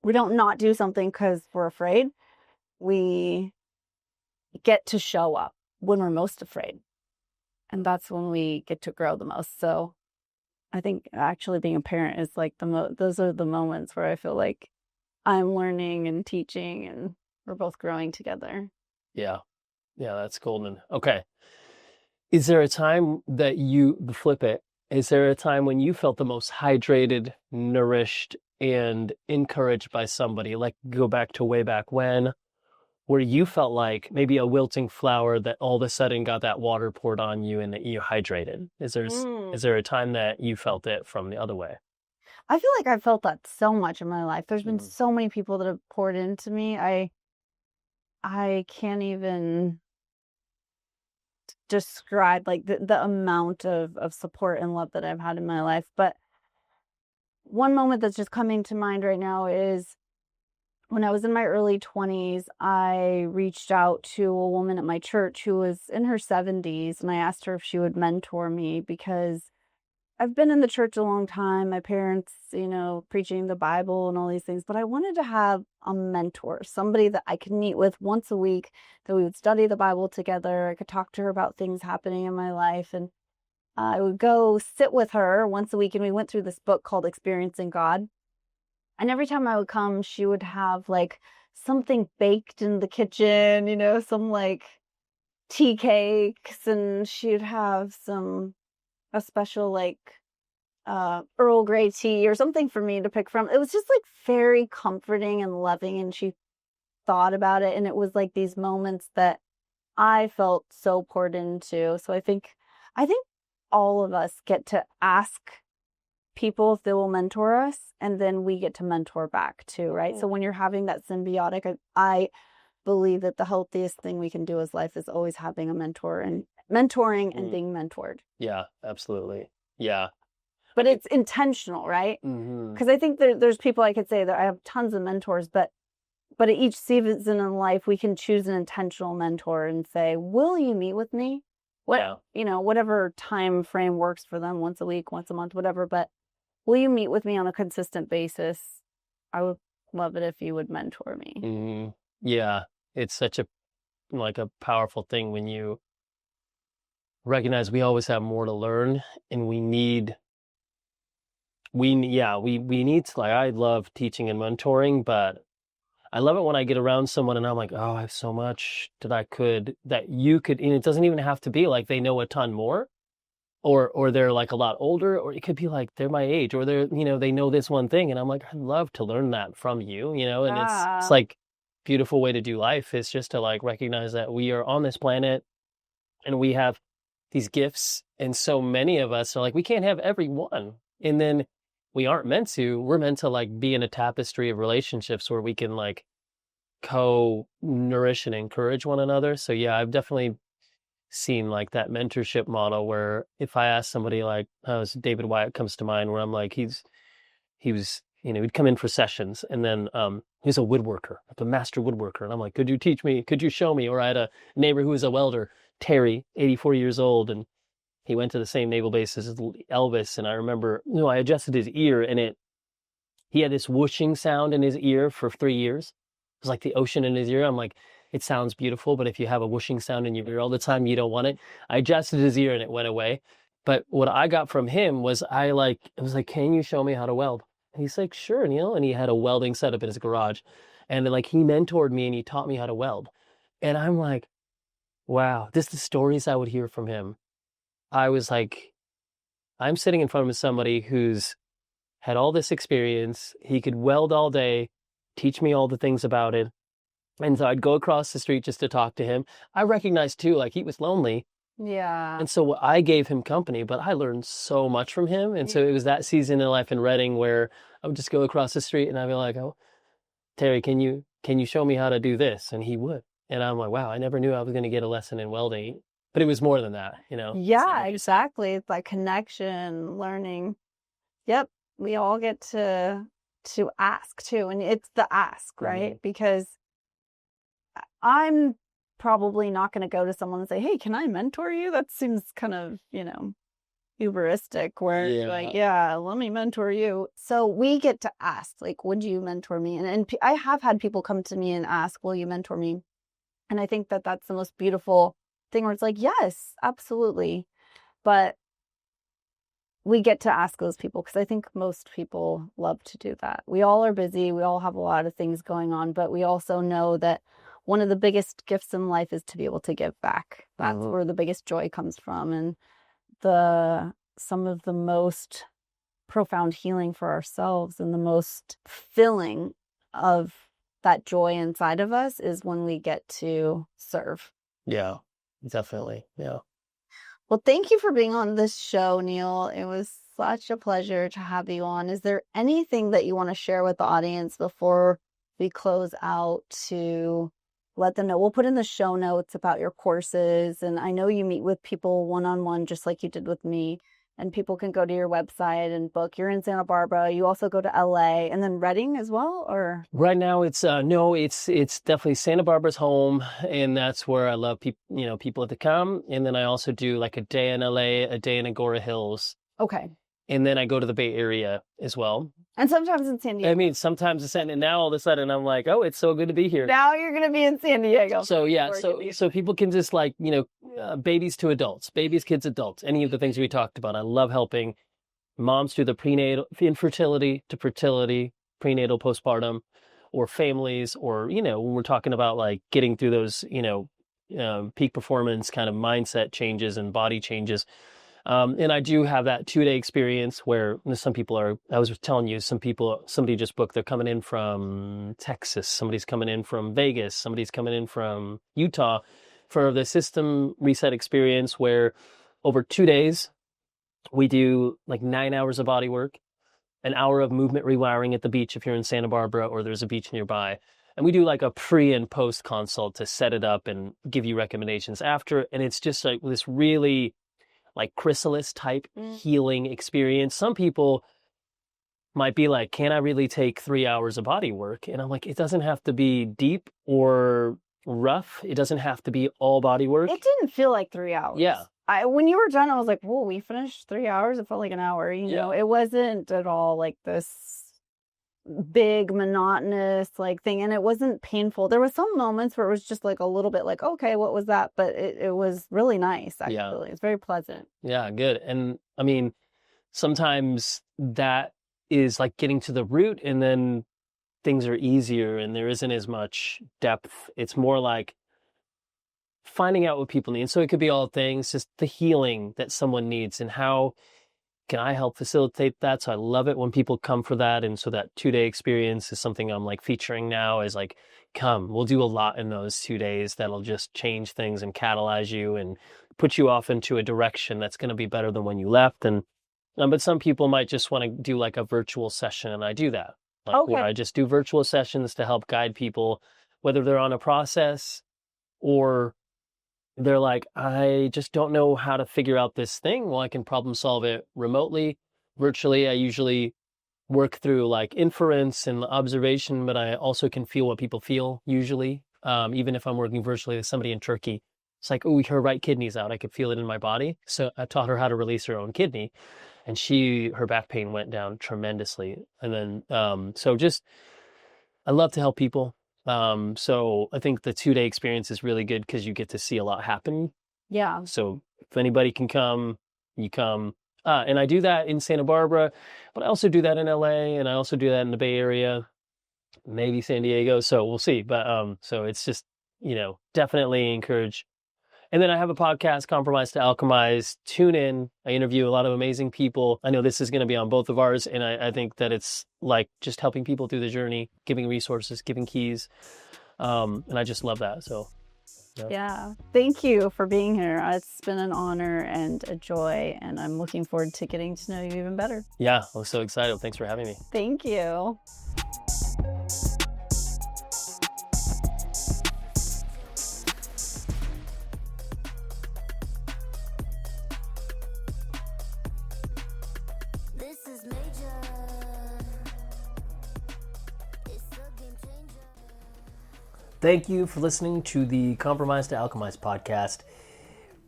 we don't not do something because we're afraid. We get to show up when we're most afraid. And that's when we get to grow the most. So I think actually being a parent is like those are the moments where I feel like I'm learning and teaching and we're both growing together. Yeah. Yeah, that's golden. Okay. Is there a time that flip it, is there a time when you felt the most hydrated, nourished, and encouraged by somebody? Like go back to way back when, where you felt like maybe a wilting flower that all of a sudden got that water poured on you and that you hydrated. Is there a time that you felt it from the other way? I feel like I've felt that so much in my life. There's been so many people that have poured into me. I can't even describe like the amount of support and love that I've had in my life. But one moment that's just coming to mind right now is when I was in my early 20s, I reached out to a woman at my church who was in her 70s, and I asked her if she would mentor me because I've been in the church a long time. My parents, preaching the Bible and all these things, but I wanted to have a mentor, somebody that I could meet with once a week, that we would study the Bible together. I could talk to her about things happening in my life. And I would go sit with her once a week, and we went through this book called Experiencing God. And every time I would come, she would have like something baked in the kitchen, some like tea cakes, and she'd have a special like Earl Grey tea or something for me to pick from. It was just like very comforting and loving, and she thought about it, and it was like these moments that I felt so poured into. So I think all of us get to ask people if they will mentor us, and then we get to mentor back too, right? So when you're having that symbiotic, I believe that the healthiest thing we can do as life is always having a mentor and mentoring and being mentored. Yeah, absolutely. Yeah. But it's intentional, right? Because I think there's people I could say that I have tons of mentors, but at each season in life, we can choose an intentional mentor and say, will you meet with me? Whatever time frame works for them, once a week, once a month, whatever. But will you meet with me on a consistent basis? I would love it if you would mentor me. Yeah. It's such a powerful thing when you recognize we always have more to learn, and we need to, like, I love teaching and mentoring, but I love it when I get around someone and I'm like, oh, I have so much that you could, and it doesn't even have to be like they know a ton more, or they're like a lot older, or it could be like they're my age, or they're, they know this one thing. And I'm like, I'd love to learn that from you, and it's like beautiful way to do life is just to like recognize that we are on this planet and we have these gifts. And so many of us are like, we can't have every one. And then we aren't meant to. We're meant to like be in a tapestry of relationships where we can like co-nourish and encourage one another. So yeah, I've definitely seen like that mentorship model where if I ask somebody like, David Wyatt comes to mind, where I'm like, he was, he'd come in for sessions, and then he's a woodworker, a master woodworker. And I'm like, could you teach me? Could you show me? Or I had a neighbor who was a welder, Terry, 84 years old, and he went to the same naval base as Elvis. And I remember, I adjusted his ear, and he had this whooshing sound in his ear for 3 years. It was like the ocean in his ear. I'm like, it sounds beautiful, but if you have a whooshing sound in your ear all the time, you don't want it. I adjusted his ear and it went away. But what I got from him was it was like, can you show me how to weld? And he's like, sure. And he had a welding setup in his garage. And then like he mentored me and he taught me how to weld. And I'm like, wow, this is the stories I would hear from him. I was like, I'm sitting in front of somebody who's had all this experience. He could weld all day, teach me all the things about it. And so I'd go across the street just to talk to him. I recognized too, like he was lonely. Yeah. And so I gave him company, but I learned so much from him. And so it was that season in life in Reading where I would just go across the street and I'd be like, oh, Terry, can you show me how to do this? And he would. And I'm like, wow, I never knew I was going to get a lesson in welding. But it was more than that, Yeah, exactly. It's like connection, learning. Yep. We all get to to ask too. And it's the ask, right? Mm-hmm. Because I'm probably not going to go to someone and say, hey, can I mentor you? That seems kind of, hubristic where like, yeah, let me mentor you. So we get to ask, like, would you mentor me? And I have had people come to me and ask, will you mentor me? And I think that that's the most beautiful thing where it's like, yes, absolutely. But we get to ask those people because I think most people love to do that. We all are busy. We all have a lot of things going on, but we also know that one of the biggest gifts in life is to be able to give back. That's where the biggest joy comes from. And some of the most profound healing for ourselves and the most filling of that joy inside of us is when we get to serve. Yeah, definitely. Yeah. Well, thank you for being on this show, Neil. It was such a pleasure to have you on. Is there anything that you want to share with the audience before we close out to let them know? We'll put in the show notes about your courses. And I know you meet with people one-on-one, just like you did with me. And people can go to your website and book. You're in Santa Barbara. You also go to LA and then Redding as well, or? Right now it's it's definitely Santa Barbara's home, and that's where I love people to come. And then I also do like a day in LA, a day in Agora Hills. Okay. And then I go to the Bay Area as well. And sometimes in San Diego. I mean, sometimes it's and now all of a sudden I'm like, oh, it's so good to be here. Now you're going to be in San Diego. So yeah, so people can just like, babies to adults, babies, kids, adults, any of the things we talked about. I love helping moms through the prenatal, infertility to fertility, prenatal, postpartum, or families, or, when we're talking about like getting through those, peak performance kind of mindset changes and body changes. And I do have that 2-day experience where some people I was telling you, somebody just booked, they're coming in from Texas, somebody's coming in from Vegas, somebody's coming in from Utah for the system reset experience where over 2 days, we do like 9 hours of body work, an hour of movement rewiring at the beach if you're in Santa Barbara or there's a beach nearby. And we do like a pre and post consult to set it up and give you recommendations after. And it's just like this really like chrysalis type healing experience. Some people might be like, can I really take 3 hours of body work? And I'm like, it doesn't have to be deep or rough. It doesn't have to be all body work. It didn't feel like 3 hours. Yeah. When you were done, I was like, whoa, we finished 3 hours? It felt like an hour. It wasn't at all like this big monotonous like thing, and it wasn't painful. There was some moments where it was just like a little bit like, okay, what was that? But it was really nice, actually. Yeah. It's very pleasant. Yeah, good. And I mean, sometimes that is like getting to the root, and then things are easier and there isn't as much depth. It's more like finding out what people need. So it could be all things, just the healing that someone needs, and how can I help facilitate that? So I love it when people come for that. And so that 2-day experience is something I'm like featuring now, is like, come, we'll do a lot in those 2 days that'll just change things and catalyze you and put you off into a direction that's going to be better than when you left. And but some people might just want to do like a virtual session, and I do that. Like, where I just do virtual sessions to help guide people, whether they're on a process or they're like, I just don't know how to figure out this thing. Well, I can problem solve it remotely, virtually. I usually work through like inference and observation, but I also can feel what people feel usually. Even if I'm working virtually with somebody in Turkey, it's like, oh, her right kidney's out. I could feel it in my body. So I taught her how to release her own kidney, and her back pain went down tremendously. And then, I love to help people. So I think the 2-day experience is really good because you get to see a lot happen. Yeah. So if anybody can come, you come. And I do that in Santa Barbara, but I also do that in LA, and I also do that in the Bay Area, maybe San Diego. So we'll see. But, so it's just, definitely encourage. And then I have a podcast, Compromised to Alchemized. Tune in. I interview a lot of amazing people. I know this is going to be on both of ours, and I think that it's like just helping people through the journey, giving resources, giving keys. And I just love that. So, yeah. Thank you for being here. It's been an honor and a joy, and I'm looking forward to getting to know you even better. Yeah, I'm so excited. Thanks for having me. Thank you. This is major. Thank you for listening to the Compromised to Alchemized podcast.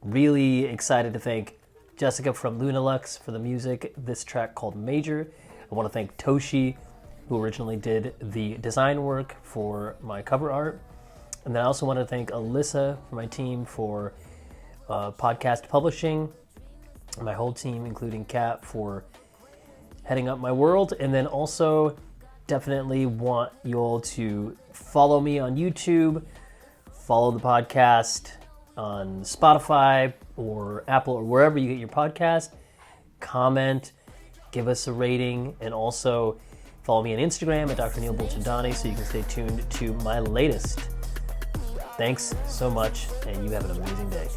Really excited to thank Jessica from Lunalux for the music, this track called Major. I want to thank Toshi, who originally did the design work for my cover art. And then I also want to thank Alyssa from my team for podcast publishing, and my whole team, including Kat, for heading up my world. And then also definitely want you all to follow me on YouTube, follow the podcast on Spotify or Apple or wherever you get your podcast, comment, give us a rating, and also follow me on Instagram at Dr. Neil Bulchandani so you can stay tuned to my latest. Thanks so much, and you have an amazing day.